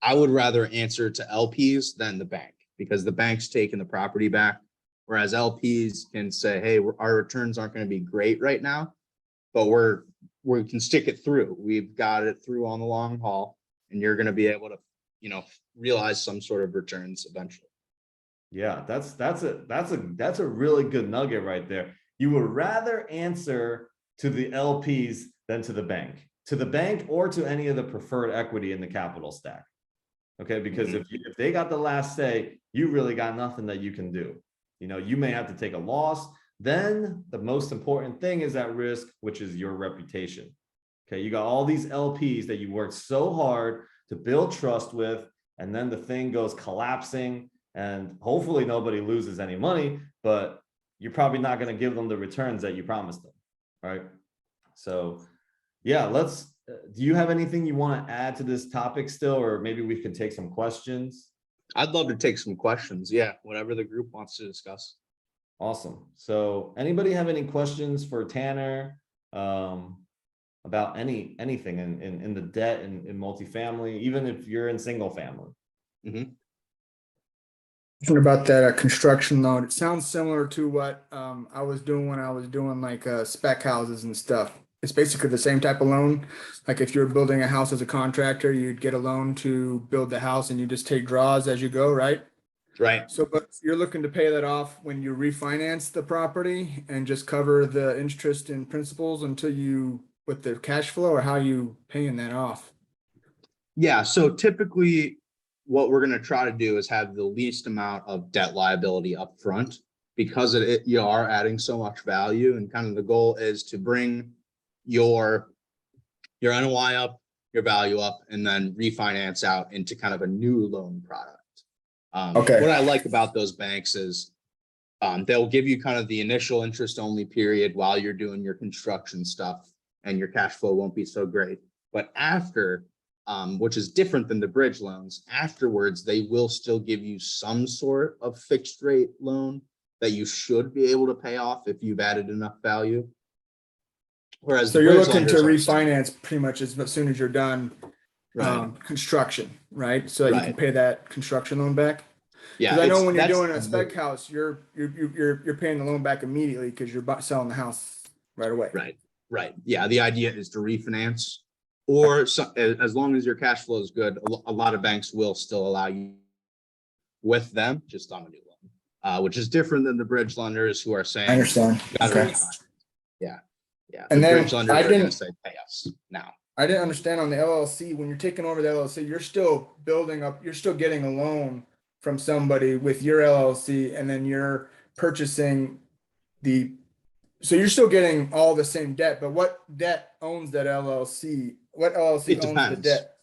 I would rather answer to LPs than the bank, because the bank's taking the property back, whereas LPs can say, hey, our returns aren't going to be great right now, but we can stick it through. We've got it through on the long haul, and you're going to be able to, realize some sort of returns eventually. Yeah, that's a really good nugget right there. You would rather answer to the LPs than to the bank or to any of the preferred equity in the capital stack. Okay, because if they got the last say, you really got nothing that you can do. You may have to take a loss. Then the most important thing is at risk, which is your reputation. Okay, you got all these LPs that you worked so hard to build trust with, and then the thing goes collapsing, and hopefully nobody loses any money, but you're probably not going to give them the returns that you promised them, right? So yeah, do you have anything you want to add to this topic still, or maybe we can take some questions? I'd love to take some questions. Yeah, whatever the group wants to discuss. Awesome. So anybody have any questions for Tanner about anything in the debt in multifamily, even if you're in single family? About that construction loan, it sounds similar to what I was doing when I was doing like spec houses and stuff. It's basically the same type of loan. Like if you're building a house as a contractor, you'd get a loan to build the house and you just take draws as you go, right? Right. So, but you're looking to pay that off when you refinance the property and just cover the interest and principals until with the cash flow, or how you paying that off? Yeah, so typically what we're going to try to do is have the least amount of debt liability up front, because you are adding so much value, and kind of the goal is to bring your NOI up, your value up, and then refinance out into kind of a new loan product. Okay. What I like about those banks is they'll give you kind of the initial interest only period while you're doing your construction stuff, and your cash flow won't be so great. But after, which is different than the bridge loans, afterwards, they will still give you some sort of fixed rate loan that you should be able to pay off if you've added enough value. Whereas So you're looking to refinance pretty much as soon as you're done construction, right? So that you can pay that construction loan back. Yeah, because I know when you're doing a spec house, you're paying the loan back immediately because you're selling the house right away. Right. Yeah, the idea is to refinance, or as long as your cash flow is good, a lot of banks will still allow you with them just on a new loan, which is different than the bridge lenders who are saying, I understand. Okay. Yeah. And the then bridge lenders are going to say, pay us now. I didn't understand on the LLC, when you're taking over the LLC, you're still you're still getting a loan from somebody with your LLC, and then you're purchasing so you're still getting all the same debt, but what debt owns that LLC? What LLC owns the debt?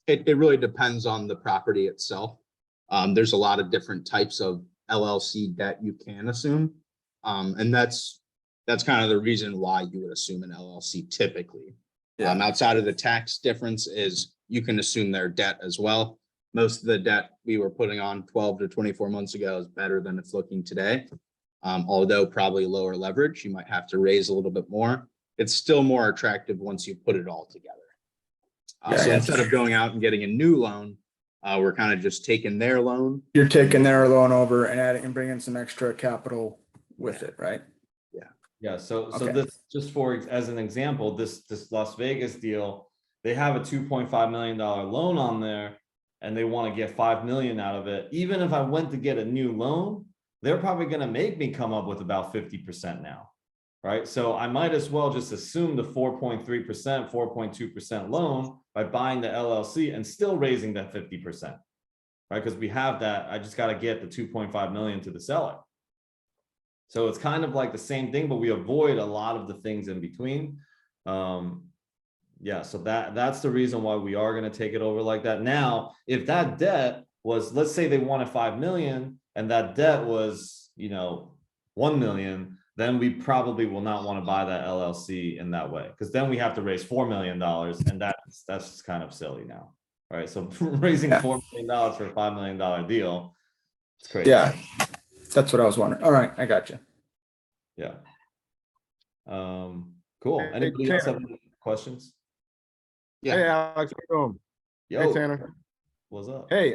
It really depends on the property itself. There's a lot of different types of LLC debt you can assume. And that's kind of the reason why you would assume an LLC typically. Outside of the tax difference is you can assume their debt as well. Most of the debt we were putting on 12 to 24 months ago is better than it's looking today. Although probably lower leverage, you might have to raise a little bit more. It's still more attractive once you put it all together. So instead of going out and getting a new loan, we're kind of just taking their loan. You're taking their loan over and adding and bringing some extra capital with it, right? Yeah. Yeah, so Okay. this, just for, as an example, this Las Vegas deal, they have a $2.5 million loan on there. And they want to get 5 million out of it. Even if I went to get a new loan, they're probably gonna make me come up with about 50% now. Right? So I might as well just assume the 4.3%, 4.2% loan by buying the LLC and still raising that 50%. Right? Because we have that, I just got to get the 2.5 million to the seller. So it's kind of like the same thing, but we avoid a lot of the things in between. Yeah, so that's the reason why we are going to take it over like that. Now, if that debt was, let's say they wanted 5 million and that debt was, 1 million, then we probably will not want to buy that LLC in that way, because then we have to raise $4 million, and that's just kind of silly now. Right? So raising Yeah. $4 million for a $5 million deal, it's crazy. Yeah, that's what I was wondering. All right, I got you. Yeah. Cool. Hey, Anybody else have Tanner. any questions? Yeah. Hey, Alex, how you doing? Hey, Yo, Tanner. what's up? Hey,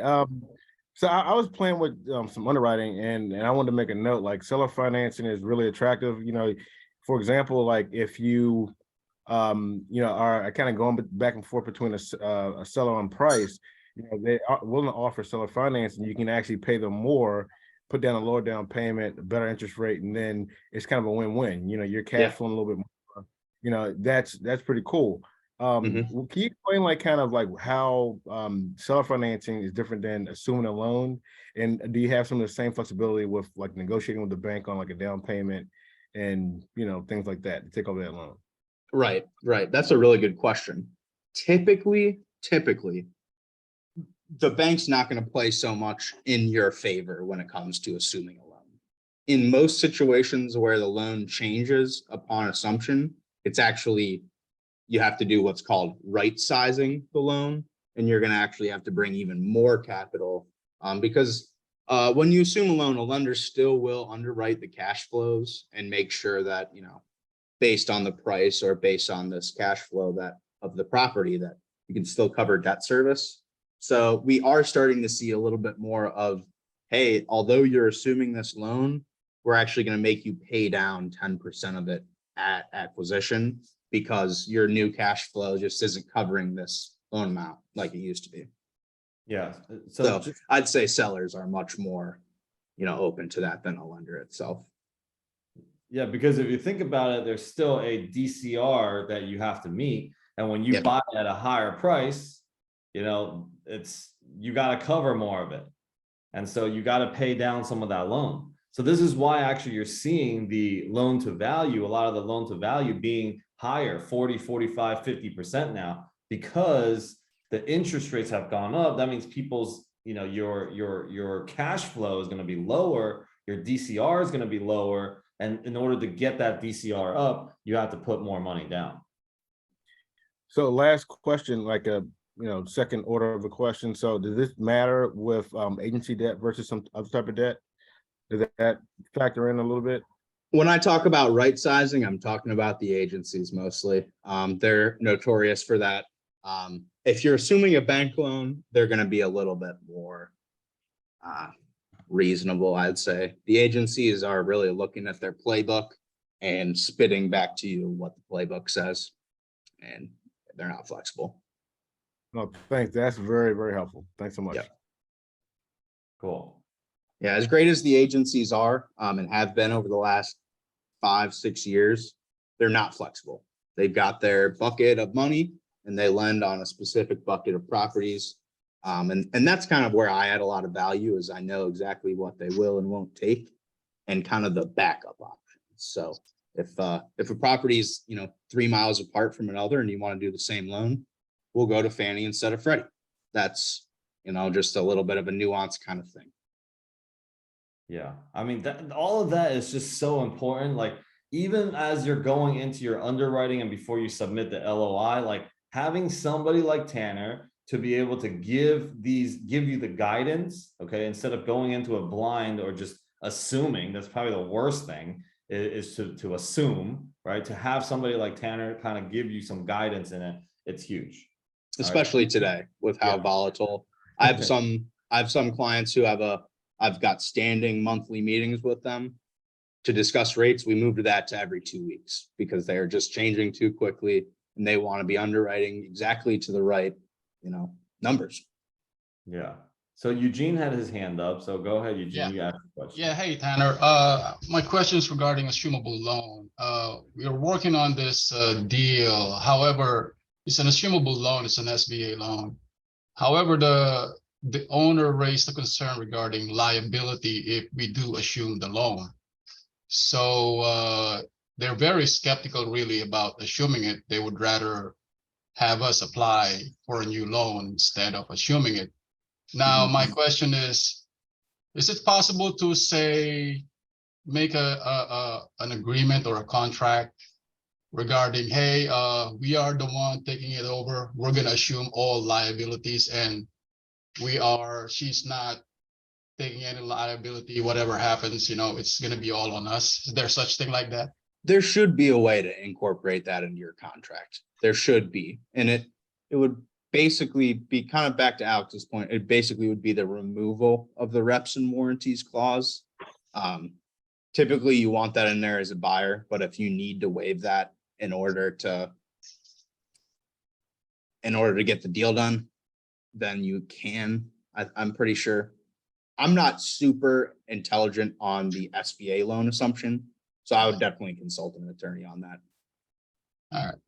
so I was playing with some underwriting, and I wanted to make a note. Like, seller financing is really attractive. For example, like if you are kind of going back and forth between a seller on price, they are willing to offer seller financing. You can actually pay them more, put down a lower down payment, a better interest rate, and then it's kind of a win-win. You're cash flowing a little bit more. That's pretty cool. Can you explain like kind of like how seller financing is different than assuming a loan? And do you have some of the same flexibility with like negotiating with the bank on like a down payment and things like that to take over that loan? Right. That's a really good question. Typically, the bank's not going to play so much in your favor when it comes to assuming a loan. In most situations where the loan changes upon assumption, it's actually, you have to do what's called right sizing the loan, and you're going to actually have to bring even more capital because when you assume a loan, a lender still will underwrite the cash flows and make sure that, based on the price or based on this cash flow that of the property, that you can still cover debt service. So we are starting to see a little bit more of, hey, although you're assuming this loan, we're actually going to make you pay down 10% of it at acquisition because your new cash flow just isn't covering this loan amount like it used to be. Yeah. So I'd say sellers are much more, open to that than a lender itself. Yeah, because if you think about it, there's still a DCR that you have to meet. And when you buy at a higher price, you got to cover more of it. And so you got to pay down some of that loan. So this is why actually you're seeing the loan to value, a lot of the loan to value being higher, 40, 45, 50% now, because the interest rates have gone up. That means people's, your cash flow is going to be lower. Your DCR is going to be lower. And in order to get that DCR up, you have to put more money down. So last question, like a second order of a question. So does this matter with agency debt versus some other type of debt? Does that factor in a little bit? When I talk about right sizing, I'm talking about the agencies mostly. They're notorious for that. If you're assuming a bank loan, they're going to be a little bit more reasonable, I'd say. The agencies are really looking at their playbook and spitting back to you what the playbook says, and they're not flexible. No, thanks. That's very, very helpful. Thanks so much. Yep. Cool. Yeah, as great as the agencies are and have been over the last 5-6 years, they're not flexible. They've got their bucket of money and they lend on a specific bucket of properties. And that's kind of where I add a lot of value, is I know exactly what they will and won't take and kind of the backup options. So if a property is 3 miles apart from another and you want to do the same loan, we'll go to Fannie instead of Freddie. That's just a little bit of a nuance kind of thing. Yeah, I mean, all of that is just so important. Like, even as you're going into your underwriting and before you submit the LOI, like having somebody like Tanner to be able to give you the guidance, okay, instead of going into a blind or just assuming. That's probably the worst thing, is to assume, right? To have somebody like Tanner kind of give you some guidance in it, it's huge. Especially today with how volatile. I have some clients who I've got standing monthly meetings with them. to discuss rates, we moved that to every 2 weeks because they are just changing too quickly and they want to be underwriting exactly to the right, numbers. Yeah. So Eugene had his hand up, so go ahead, Eugene, Yeah. you asked the question. Yeah, hey Tanner, my question is regarding assumable loan. We are working on this deal. However, it's an assumable loan, it's an SBA loan. However, the owner raised a concern regarding liability if we do assume the loan. So they're very skeptical really about assuming it. They would rather have us apply for a new loan instead of assuming it. Now, my question is it possible to say, make an agreement or a contract regarding, hey, we are the one taking it over. We're gonna assume all liabilities and she's not taking any liability, whatever happens, it's gonna be all on us. Is there such thing like that? There should be a way to incorporate that into your contract. There should be, and it would basically be kind of back to Alex's point. It basically would be the removal of the reps and warranties clause. Typically you want that in there as a buyer, but if you need to waive that in order to get the deal done, then you can. I'm pretty sure. I'm not super intelligent on the SBA loan assumption, so I would definitely consult an attorney on that. All right.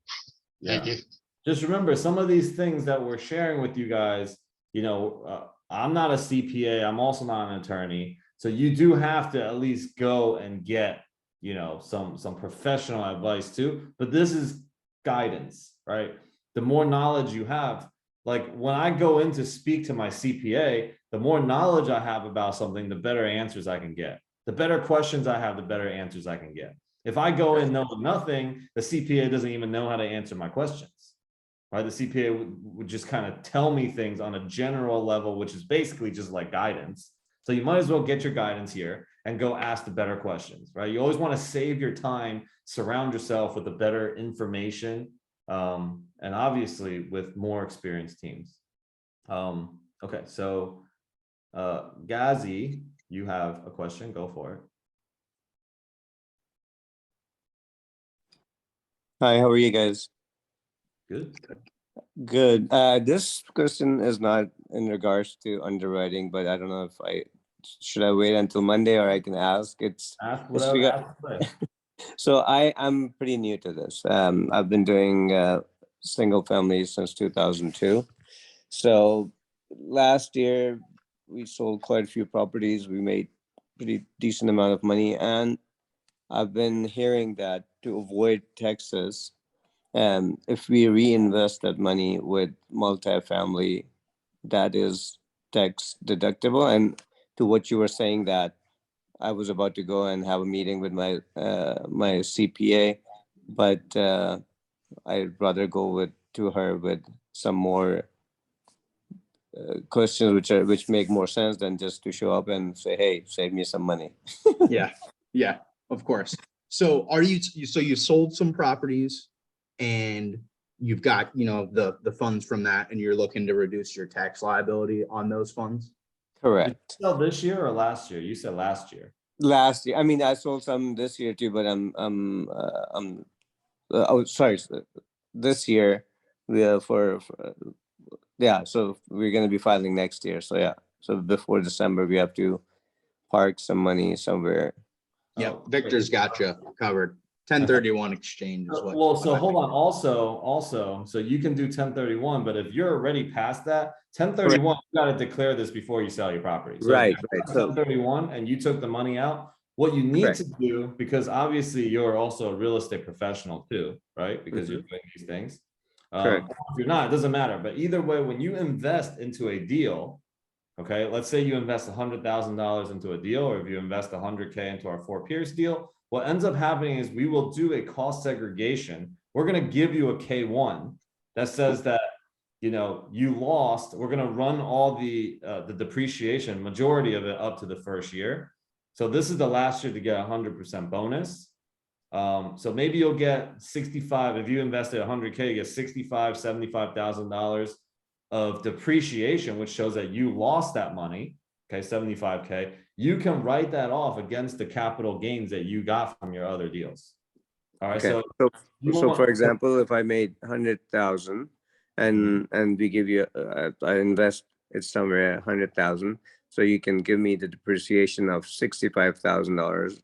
Thank Yeah. you. Just remember, some of these things that we're sharing with you guys, I'm not a CPA, I'm also not an attorney. So you do have to at least go and get, some professional advice too, but this is guidance, right? The more knowledge you have, like when I go in to speak to my CPA, the more knowledge I have about something, the better answers I can get. The better questions I have, the better answers I can get. If I go in knowing nothing, the CPA doesn't even know how to answer my questions. Right, the CPA would just kind of tell me things on a general level, which is basically just like guidance. So you might as well get your guidance here and go ask the better questions, right? You always want to save your time, surround yourself with the better information, and obviously with more experienced teams. Okay, so Ghazi, you have a question, go for it. Hi, how are you guys? Good. Good. This question is not in regards to underwriting, but I don't know if should I wait until Monday or I can ask. Ask whatever. Ask So I'm pretty new to this. I've been doing single family since 2002. So last year we sold quite a few properties. We made pretty decent amount of money, and I've been hearing that to avoid taxes, if we reinvest that money with multifamily, that is tax deductible. And to what you were saying, that I was about to go and have a meeting with my CPA, but I'd rather go to her with some more questions which make more sense than just to show up and say, hey, save me some money. Yeah, of course. So you sold some properties and you've got, the funds from that, and you're looking to reduce your tax liability on those funds? Correct. Sell this year or last year? You said last year. Last year, I mean, I sold some this year too, but sorry, this year so we're going to be filing next year. So yeah, so before December we have to park some money somewhere. Yep, Oh, Victor's got you covered. 1031 exchange is what. Well, so hold on. Also, so you can do 1031, but if you're already past that, 1031, you got to declare this before you sell your property. So Right. So 1031, and you took the money out. What you need Correct. to do, because obviously you're also a real estate professional too, right? Because you're doing these things. Correct. If you're not, it doesn't matter. But either way, when you invest into a deal, okay, let's say you invest $100,000 into a deal, or if you invest 100K into our Four Peers deal, what ends up happening is we will do a cost segregation. We're going to give you a K1 that says that, you lost. We're going to run all the depreciation, majority of it up to the first year. So this is the last year to get 100% bonus. So maybe you'll get 65. If you invested 100K, you get $65,000, $75,000 of depreciation, which shows that you lost that money. okay, 75K, you can write that off against the capital gains that you got from your other deals. All right, Okay, so so, you so want- for example, if I made 100,000 and we give you, I invest it somewhere 100,000, so you can give me the depreciation of $65,000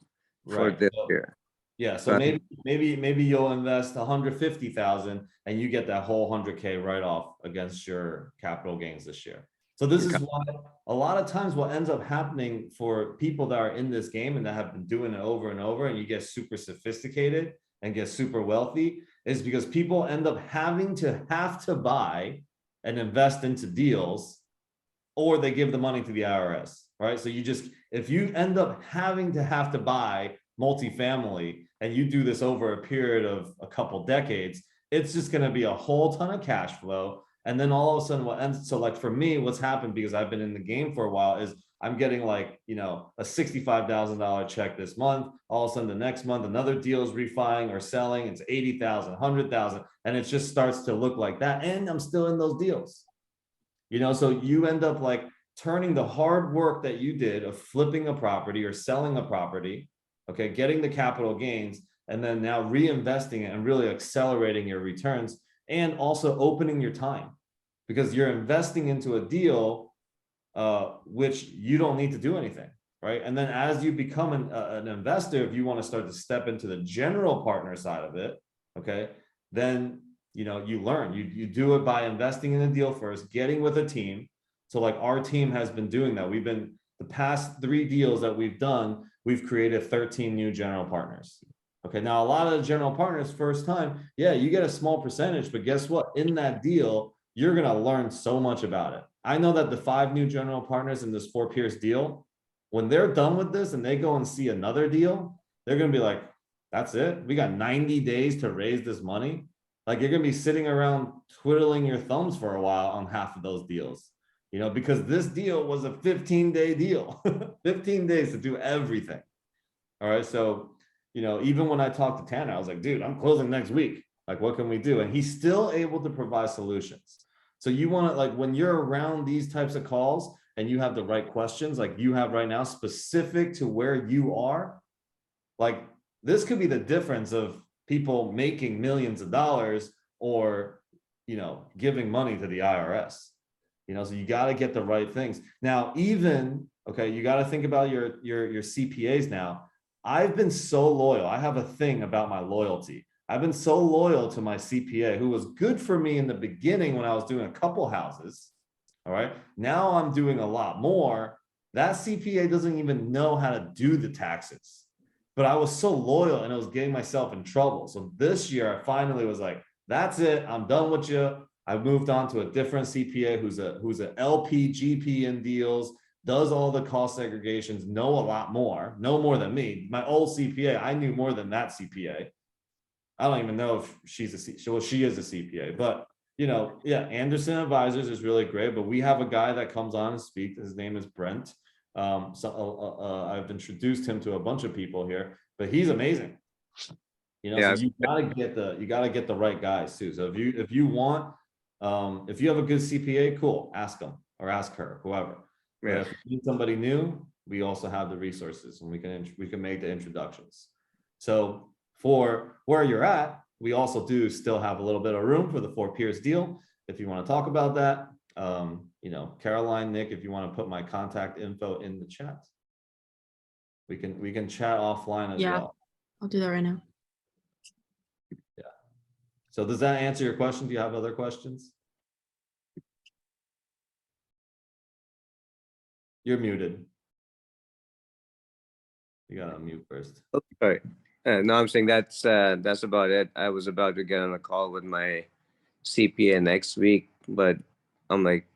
for Right, this so- year. yeah, so Right. maybe you'll invest 150,000 and you get that whole 100K write off against your capital gains this year. So this is Okay. why a lot of times what ends up happening for people that are in this game and that have been doing it over and over, and you get super sophisticated and get super wealthy, is because people end up having to buy and invest into deals, or they give the money to the IRS, right? So you just, if you end up having to have to buy multifamily and you do this over a period of a couple decades, it's just going to be a whole ton of cash flow. And then all of a sudden what ends, so like for me, what's happened, because I've been in the game for a while, is I'm getting like, you know, a $65,000 check this month. All of a sudden the next month, another deal is refining or selling. It's 80,000, 100,000. And it just starts to look like that. And I'm still in those deals. You know, so you end up like turning the hard work that you did of flipping a property or selling a property, okay, getting the capital gains, and then now reinvesting it and really accelerating your returns, and also opening your time, because you're investing into a deal which you don't need to do anything, right? And then as you become an investor, if you want to start to step into the general partner side of it, okay, then you know, you learn, you do it by investing in a deal first, getting with a team. So like our team has been doing that. We've been, the past 3 deals that we've done, we've created 13 new general partners. Okay, now a lot of the general partners first time, yeah, you get a small percentage, but guess what? In that deal, you're gonna learn so much about it. I know that the 5 new general partners in this 4 Pierce deal, when they're done with this and they go and see another deal, they're gonna be like, that's it? We got 90 days to raise this money? Like you're gonna be sitting around twiddling your thumbs for a while on half of those deals, you know, because this deal was a 15-day deal, 15 days to do everything. All right, so, you know, even when I talked to Tanner, I was like, dude, I'm closing next week. Like, what can we do? And he's still able to provide solutions. So you want to, like, when you're around these types of calls and you have the right questions, like you have right now, specific to where you are, like this could be the difference of people making millions of dollars or, you know, giving money to the IRS. You know, so you got to get the right things. Now, even, okay, you got to think about your CPAs now. I've been so loyal. I have a thing about my loyalty. I've been so loyal to my CPA, who was good for me in the beginning when I was doing a couple houses. All right. Now I'm doing a lot more. That CPA doesn't even know how to do the taxes. But I was so loyal and I was getting myself in trouble. So this year I finally was like, that's it. I'm done with you. I moved on to a different CPA who's a LP GP in deals, does all the cost segregations, know a lot more, know more than me. My old CPA, I knew more than that CPA. I don't even know if she's she is a CPA, but you know, yeah, Anderson Advisors is really great, but we have a guy that comes on and speaks. His name is Brent. I've introduced him to a bunch of people here, but he's amazing. You know, Yeah. so you gotta get the right guys too. So if you want, if you have a good CPA, cool, ask him or ask her, whoever. But Yeah. if you need somebody new, we also have the resources and we can make the introductions. So for where you're at, we also do still have a little bit of room for the 4 Pierce deal. If you want to talk about that, you know, Caroline, Nick, if you want to put my contact info in the chat, we can chat offline as well. I'll do that right now. So does that answer your question? Do you have other questions? You're muted. You gotta unmute first. Sorry. No, I'm saying that's about it. I was about to get on a call with my CPA next week, but I'm like,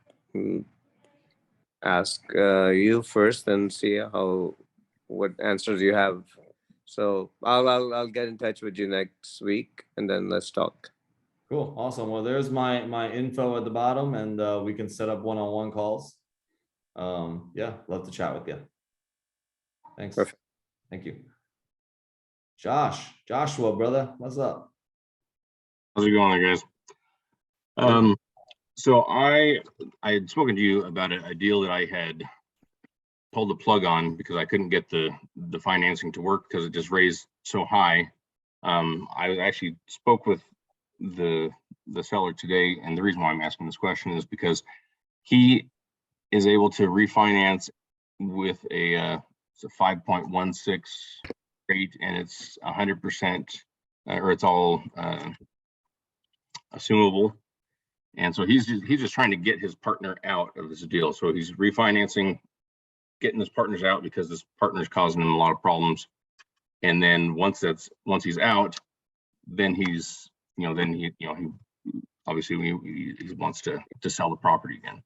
ask you first and see what answers you have. So I'll get in touch with you next week and then let's talk. Cool, awesome. Well, there's my info at the bottom, and we can set up one-on-one calls. Yeah, love to chat with you. Thanks. Perfect. Thank you. Joshua, brother, what's up? How's it going, guys? So I had spoken to you about a deal that I had pulled the plug on because I couldn't get the financing to work because it just raised so high. I actually spoke with the seller today, and the reason why I'm asking this question is because he is able to refinance with a 5.16 rate, and it's 100%, or it's all assumable. And so he's just trying to get his partner out of this deal. So he's refinancing, getting his partners out because this partner's causing him a lot of problems. And then once he's out, then he's, he obviously he wants to sell the property again.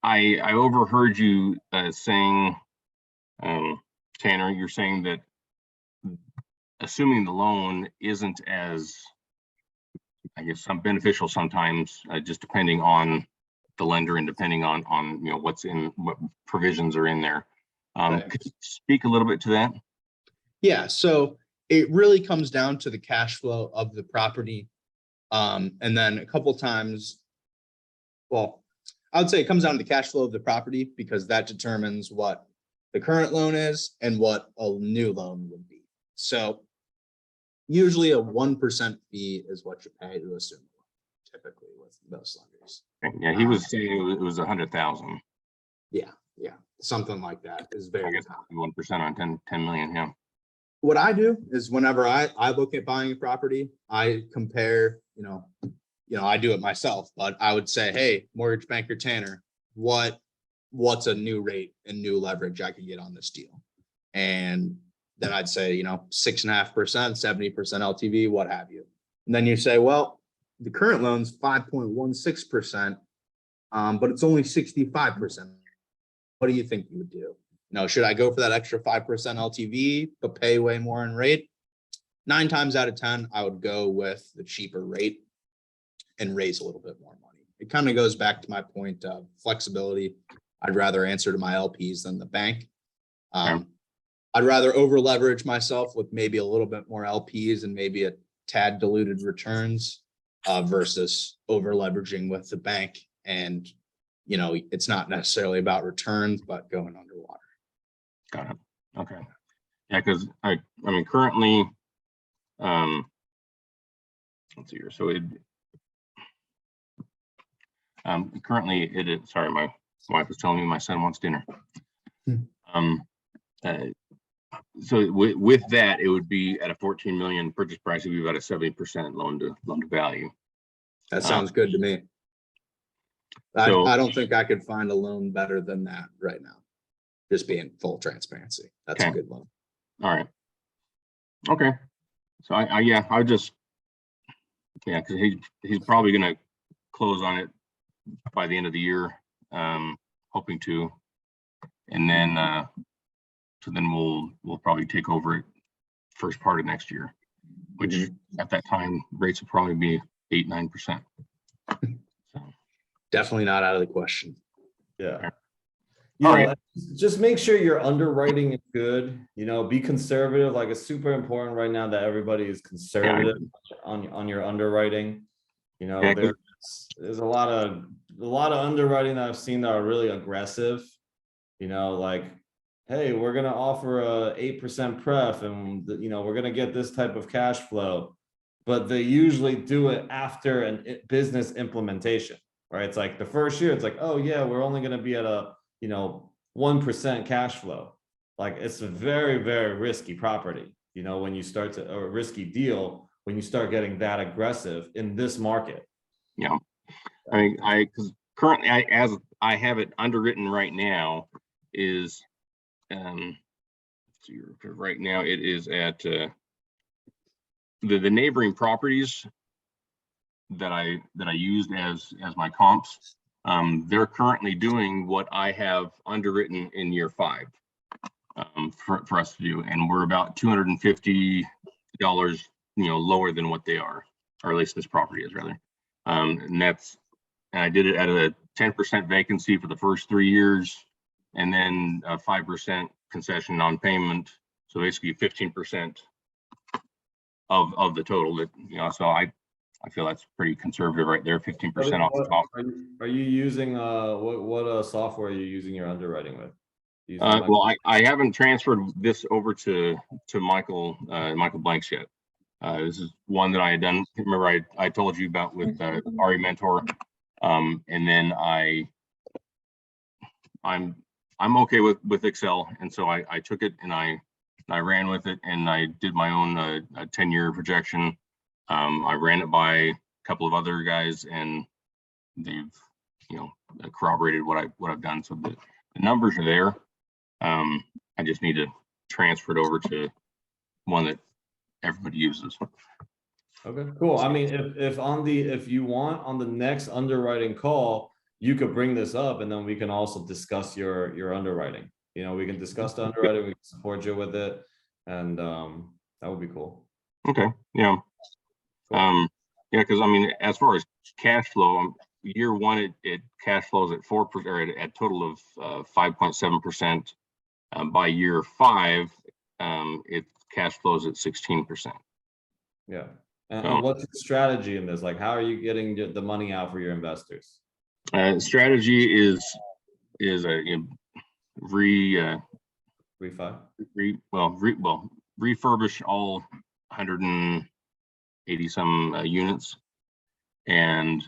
I overheard you saying, Tanner, you're saying that assuming the loan isn't as, I guess, some beneficial sometimes, just depending on the lender and depending on what provisions are in there. Right. Could you speak a little bit to that? Yeah, so it really comes down to the cash flow of the property. And then a couple times, well, I would say it comes down to the cash flow of the property because that determines what the current loan is and what a new loan would be. So usually a 1% fee is what you pay to assume, typically with most lenders. Yeah, he was saying it was 100,000. Yeah, something like that is very common. 1% on 10 million. Yeah. What I do is whenever I look at buying a property, I compare, I do it myself, but I would say, hey, mortgage banker Tanner, what's a new rate and new leverage I could get on this deal? And then I'd say, 6.5%, 70% LTV, what have you. And then you say, well, the current loan's 5.16%, but it's only 65%. What do you think you would do? Should I go for that extra 5% LTV, but pay way more in rate? 9 times out of 10, I would go with the cheaper rate and raise a little bit more money. It kind of goes back to my point of flexibility. I'd rather answer to my LPs than the bank. I'd rather over leverage myself with maybe a little bit more LPs and maybe a tad diluted returns versus over leveraging with the bank. And, it's not necessarily about returns, but going underwater. Got it. Okay. Yeah, because I mean, currently, let's see here. So currently it is, sorry, my wife was telling me my son wants dinner. So with that, it would be at a 14 million purchase price. It would be about a 70% loan to value. That sounds good to me. I don't think I could find a loan better than that right now. Just being full transparency. That's okay. A good loan. All right. Okay. So because he's probably going to close on it by the end of the year, hoping to, and then so then we'll probably take over it first part of next year, which at that time rates will probably be 8-9%. So. Definitely not out of the question. Yeah. Right. Just make sure your underwriting is good. Be conservative. Like, it's super important right now that everybody is conservative on your underwriting. There's a lot of underwriting that I've seen that are really aggressive. Like, hey, we're gonna offer a 8% pref, and we're gonna get this type of cash flow, but they usually do it after a business implementation, right? It's like the first year, it's like, oh yeah, we're only gonna be at a 1% cash flow. Like, it's a very, very risky property, when you start to, or a risky deal when you start getting that aggressive in this market. Yeah. I mean, because currently as I have it underwritten right now is, right now it is at the neighboring properties that I used as my comps. They're currently doing what I have underwritten in year 5 for us to do, and we're about $250 lower than what they are, or at least this property is rather. And I did it at a 10% vacancy for the first 3 years, and then a 5% concession on payment. So basically 15% of the total. That so I feel that's pretty conservative right there, 15% What- off the what- top. Are you using, what software are you using your underwriting with? Using Well, I haven't transferred this over to Michael Blanks yet. This is one that I had done. Remember, I told you about with RE Mentor, and then I'm okay with Excel, and so I took it and I ran with it, and I did my own 10-year projection. I ran it by a couple of other guys, and they've corroborated what I've done. So the numbers are there. I just need to transfer it over to one that everybody uses. Okay, cool. I mean, if you want, on the next underwriting call, you could bring this up and then we can also discuss your underwriting. We can discuss the underwriting, we can support you with it, and that would be cool. Okay, yeah. Because I mean, as far as cash flow, year one, it cash flows at 4% or at total of 5.7%. By year 5, it cash flows at 16%. Yeah. And what's the strategy in this? Like, how are you getting the money out for your investors? Strategy is a Refi? refurbish all 180 some units, and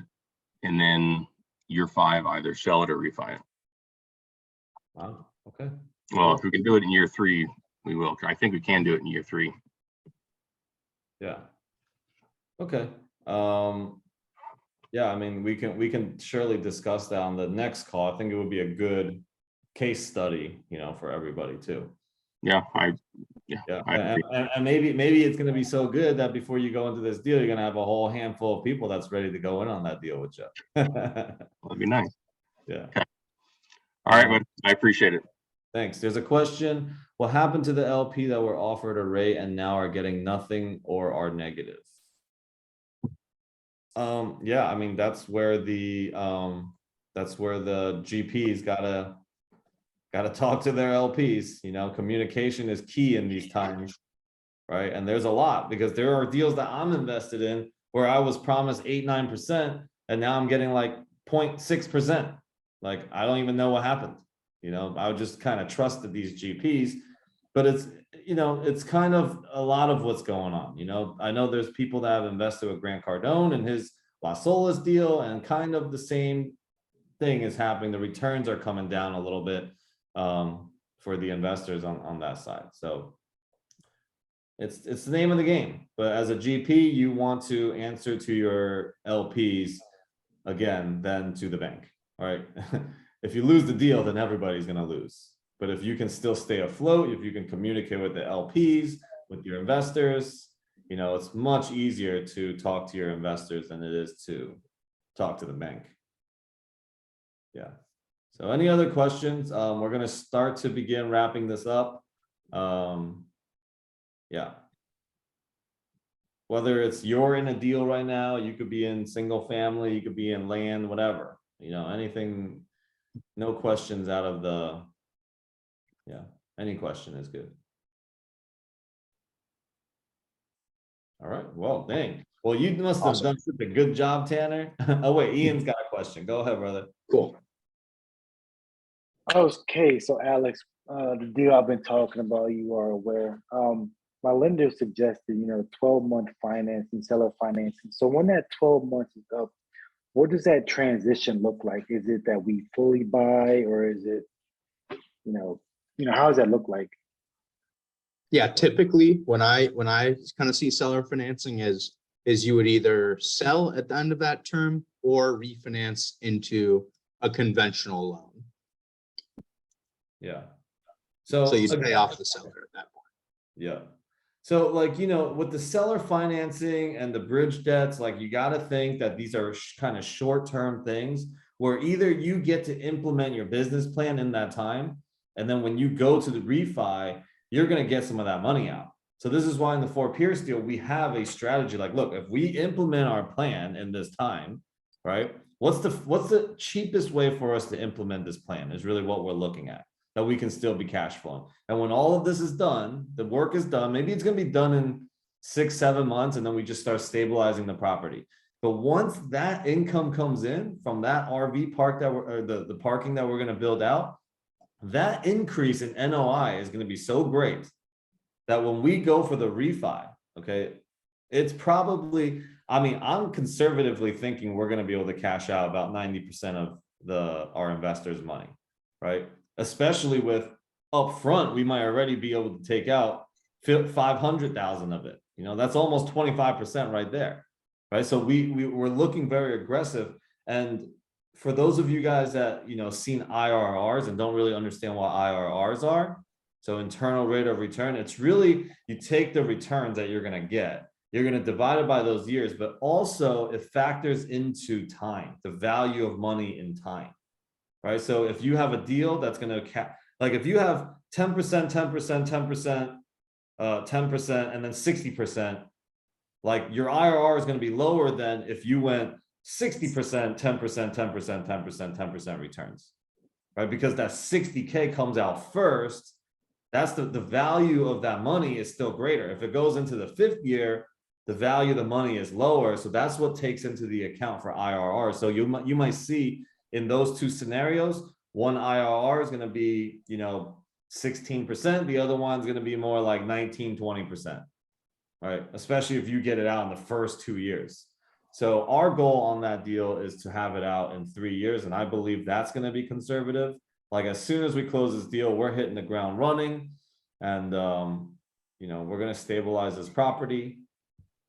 then year 5 either sell it or refi it. Wow, okay. Well, if we can do it in year 3, we will. I think we can do it in year 3. Yeah. Okay. Yeah, I mean, we can surely discuss that on the next call. I think it would be a good case study, for everybody too. Yeah, Yeah, I agree. and maybe it's going to be so good that before you go into this deal, you're going to have a whole handful of people that's ready to go in on that deal with you. That'd be nice. Yeah. Okay. All right, but I appreciate it. Thanks. There's a question. What happened to the LP that were offered a rate and now are getting nothing or are negative? Yeah, I mean, that's where the GPs gotta talk to their LPs. Communication is key in these times, right? And there's a lot, because there are deals that I'm invested in where I was promised 8-9%, and now I'm getting like 0.6%. Like, I don't even know what happened. I would just kind of trusted these GPs, but it's kind of a lot of what's going on. I know there's people that have invested with Grant Cardone and his Las Olas deal, and kind of the same thing is happening. The returns are coming down a little bit for the investors on that side. So it's the name of the game. But as a GP, you want to answer to your LPs again, then to the bank. All right. If you lose the deal, then everybody's going to lose. But if you can still stay afloat, if you can communicate with the LPs, with your investors, it's much easier to talk to your investors than it is to talk to the bank. Yeah. So any other questions? We're going to start to begin wrapping this up. Yeah. Whether you're in a deal right now, you could be in single family, you could be in land, whatever, anything, no questions out of any question is good. All right, well, dang. Well, you must have done such a good job, Tanner. Oh wait, Ian's got a question. Go ahead, brother. Cool. Okay, so Alex, the deal I've been talking about, you are aware. My lender suggested, 12-month financing, seller financing. So when that 12 months is up, what does that transition look like? Is it that we fully buy, or is it, how does that look like? Yeah, typically when I kind of see seller financing is you would either sell at the end of that term or refinance into a conventional loan. Yeah. So you pay off the seller at that point. Yeah. So with the seller financing and the bridge debts, you got to think that these are kind of short-term things where either you get to implement your business plan in that time, and then when you go to the refi, you're going to get some of that money out. So this is why in the Fort Pierce deal, we have a strategy look, if we implement our plan in this time, right? What's the cheapest way for us to implement this plan is really what we're looking at, that we can still be cash flowing. And when all of this is done, the work is done, maybe it's going to be done in 6-7 months, and then we just start stabilizing the property. But once that income comes in from that RV park that we're, or the parking that we're gonna build out, that increase in NOI is gonna be so great that when we go for the refi, okay, it's probably, I mean, I'm conservatively thinking we're gonna be able to cash out about 90% of our investors' money, right? Especially with upfront, we might already be able to take out 500,000 of it. You know, that's almost 25% right there, right? So we're looking very aggressive. And for those of you guys that, you know, seen IRRs and don't really understand what IRRs are, so internal rate of return, it's really, you take the returns that you're going to get, you're going to divide it by those years, but also it factors into time, the value of money in time, right? So if you have a deal that's going to like if you have 10%, 10%, 10%, 10%, and then 60%, like your IRR is going to be lower than if you went 60%, 10%, 10%, 10%, 10% returns, right? Because that 60K comes out first. That's the value of that money is still greater. If it goes into the 5th year, the value of the money is lower. So that's what takes into the account for IRR. So you might see in those two scenarios, one IRR is going to be, you know, 16%. The other one's going to be more like 19, 20%, right? Especially if you get it out in the first 2 years. So our goal on that deal is to have it out in 3 years. And I believe that's going to be conservative. Like as soon as we close this deal, we're hitting the ground running and, you know, we're going to stabilize this property.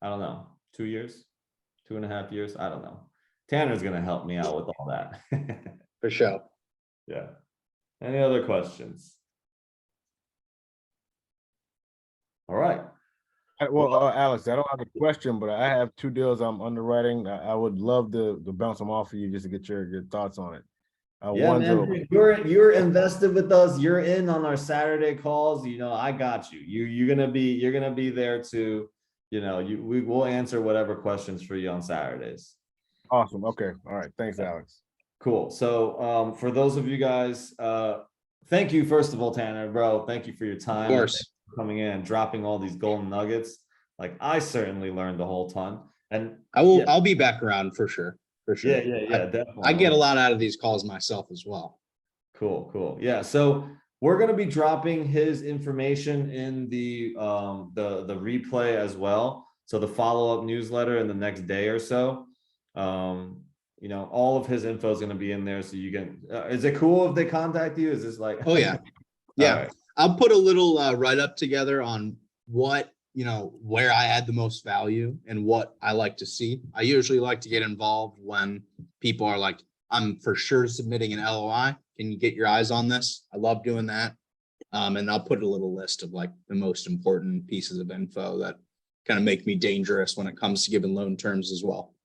I don't know, 2 years, 2.5 years. I don't know. Tanner's going to help me out with all that. For sure. Yeah. Any other questions? All right. Well, Alex, I don't have a question, but I have 2 deals I'm underwriting. I would love to bounce them off of you just to get your thoughts on it. Yeah, man, you're invested with us. You're in on our Saturday calls. You know, I got you. You're gonna be there to, you know, we will answer whatever questions for you on Saturdays. Awesome. Okay. All right. Thanks, Alex. Cool. So for those of you guys, thank you first of all, Tanner, bro. Thank you for your time. Of course. Coming in, dropping all these golden nuggets. Like I certainly learned a whole ton. And I'll be back around for sure. For sure. Yeah, definitely. I get a lot out of these calls myself as well. Cool. Yeah. So we're going to be dropping his information in the replay as well. So the follow-up newsletter in the next day or so. You know, all of his info is going to be in there. So you can, is it cool if they contact you? Is this like, oh yeah. Yeah. Right. I'll put a little write-up together on what, you know, where I add the most value and what I like to see. I usually like to get involved when people are like, I'm for sure submitting an LOI. Can you get your eyes on this? I love doing that. And I'll put a little list of like the most important pieces of info that kind of make me dangerous when it comes to giving loan terms as well.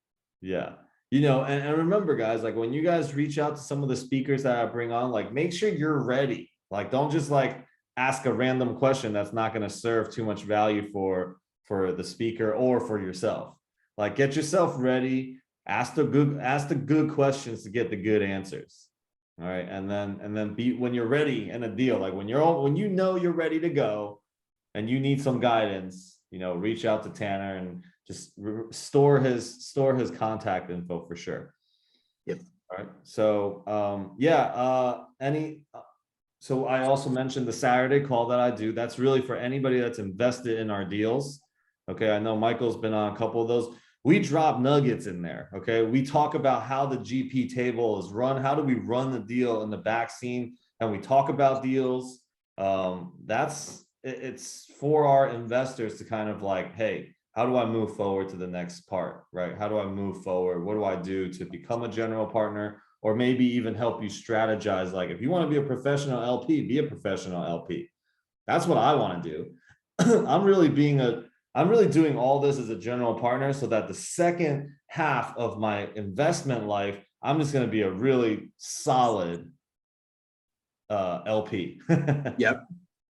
Yeah. You know, and remember guys, like when you guys reach out to some of the speakers that I bring on, like make sure you're ready. Like, don't just like ask a random question that's not going to serve too much value for the speaker or for yourself. Like get yourself ready, ask the good questions to get the good answers. All right. And then be, when you're ready in a deal, like when you know you're ready to go and you need some guidance, you know, reach out to Tanner and just store his contact info for sure. Yep. All right. So so I also mentioned the Saturday call that I do. That's really for anybody that's invested in our deals. Okay. I know Michael's been on a couple of those. We drop nuggets in there. Okay. We talk about how the GP table is run. How do we run the deal in the back scene? And we talk about deals. It's for our investors to kind of like, hey, how do I move forward to the next part, right? How do I move forward? What do I do to become a general partner? Or maybe even help you strategize. Like if you want to be a professional LP, be a professional LP. That's what I want to do. I'm really doing all this as a general partner so that the second half of my investment life, I'm just going to be a really solid LP. Yep.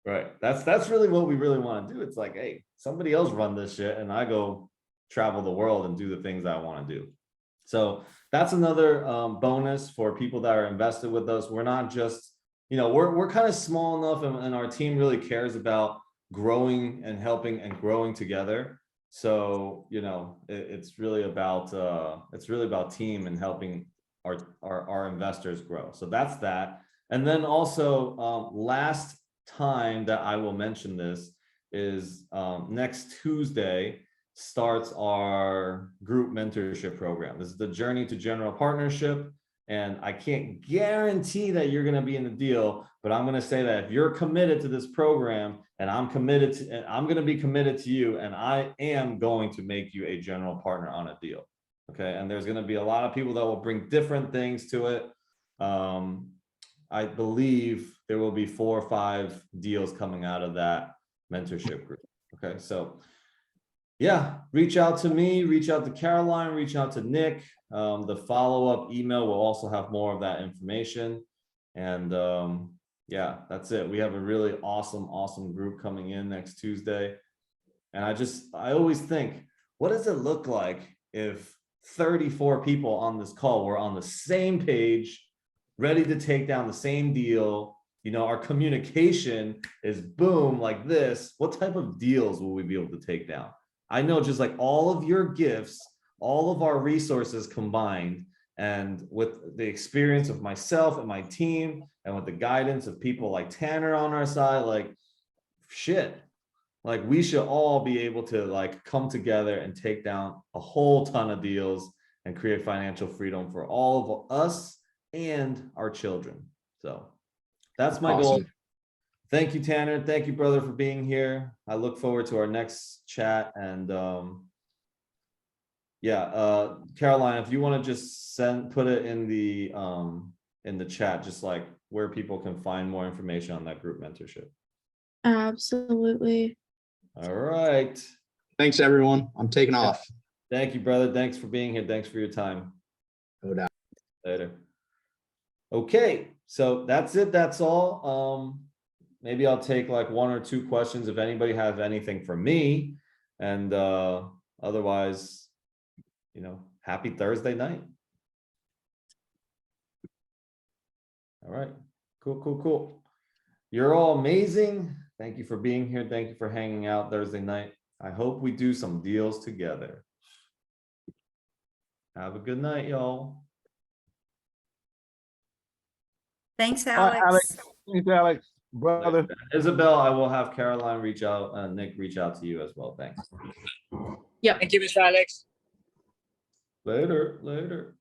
Right. That's really what we really want to do. It's like, hey, somebody else run this shit and I go travel the world and do the things I want to do. So that's another bonus for people that are invested with us. We're not just, you know, we're kind of small enough and our team really cares about growing and helping and growing together. So, you know, it's really about team and helping our investors grow. So that's that. And then also, last time that I will mention this is next Tuesday starts our group mentorship program. This is the Journey to General Partnership. And I can't guarantee that you're going to be in the deal, but I'm going to say that if you're committed to this program and I'm going to be committed to you, and I am going to make you a general partner on a deal. Okay. And there's going to be a lot of people that will bring different things to it. I believe there will be 4 or 5 deals coming out of that mentorship group. Okay. So yeah, reach out to me, reach out to Caroline, reach out to Nick. The follow-up email will also have more of that information. And yeah, that's it. We have a really awesome group coming in next Tuesday. And I always think, what does it look like if 34 people on this call were on the same page, ready to take down the same deal? You know, our communication is boom, like this. What type of deals will we be able to take down? I know, just like all of your gifts, all of our resources combined, and with the experience of myself and my team, and with the guidance of people like Tanner on our side, like shit, like we should all be able to like come together and take down a whole ton of deals and create financial freedom for all of us and our children. So that's my goal. Awesome. Thank you, Tanner. Thank you, brother, for being here. I look forward to our next chat. And yeah, Caroline, if you want to just put it in the chat, just like where people can find more information on that group mentorship. Absolutely. All right. Thanks, everyone. I'm taking off. Thank you, brother. Thanks for being here. Thanks for your time. No doubt. Later. Okay, so that's it. That's all. Maybe I'll take like 1 or 2 questions if anybody has anything for me. And otherwise, you know, happy Thursday night. All right, cool. You're all amazing. Thank you for being here. Thank you for hanging out Thursday night. I hope we do some deals together. Have a good night, y'all. Thanks, All right, Alex. Thanks, Alex, brother. Isabel, I will have Caroline reach out, Nick reach out to you as well. Thanks. Yep. Thank you, Mr. Alex. Later.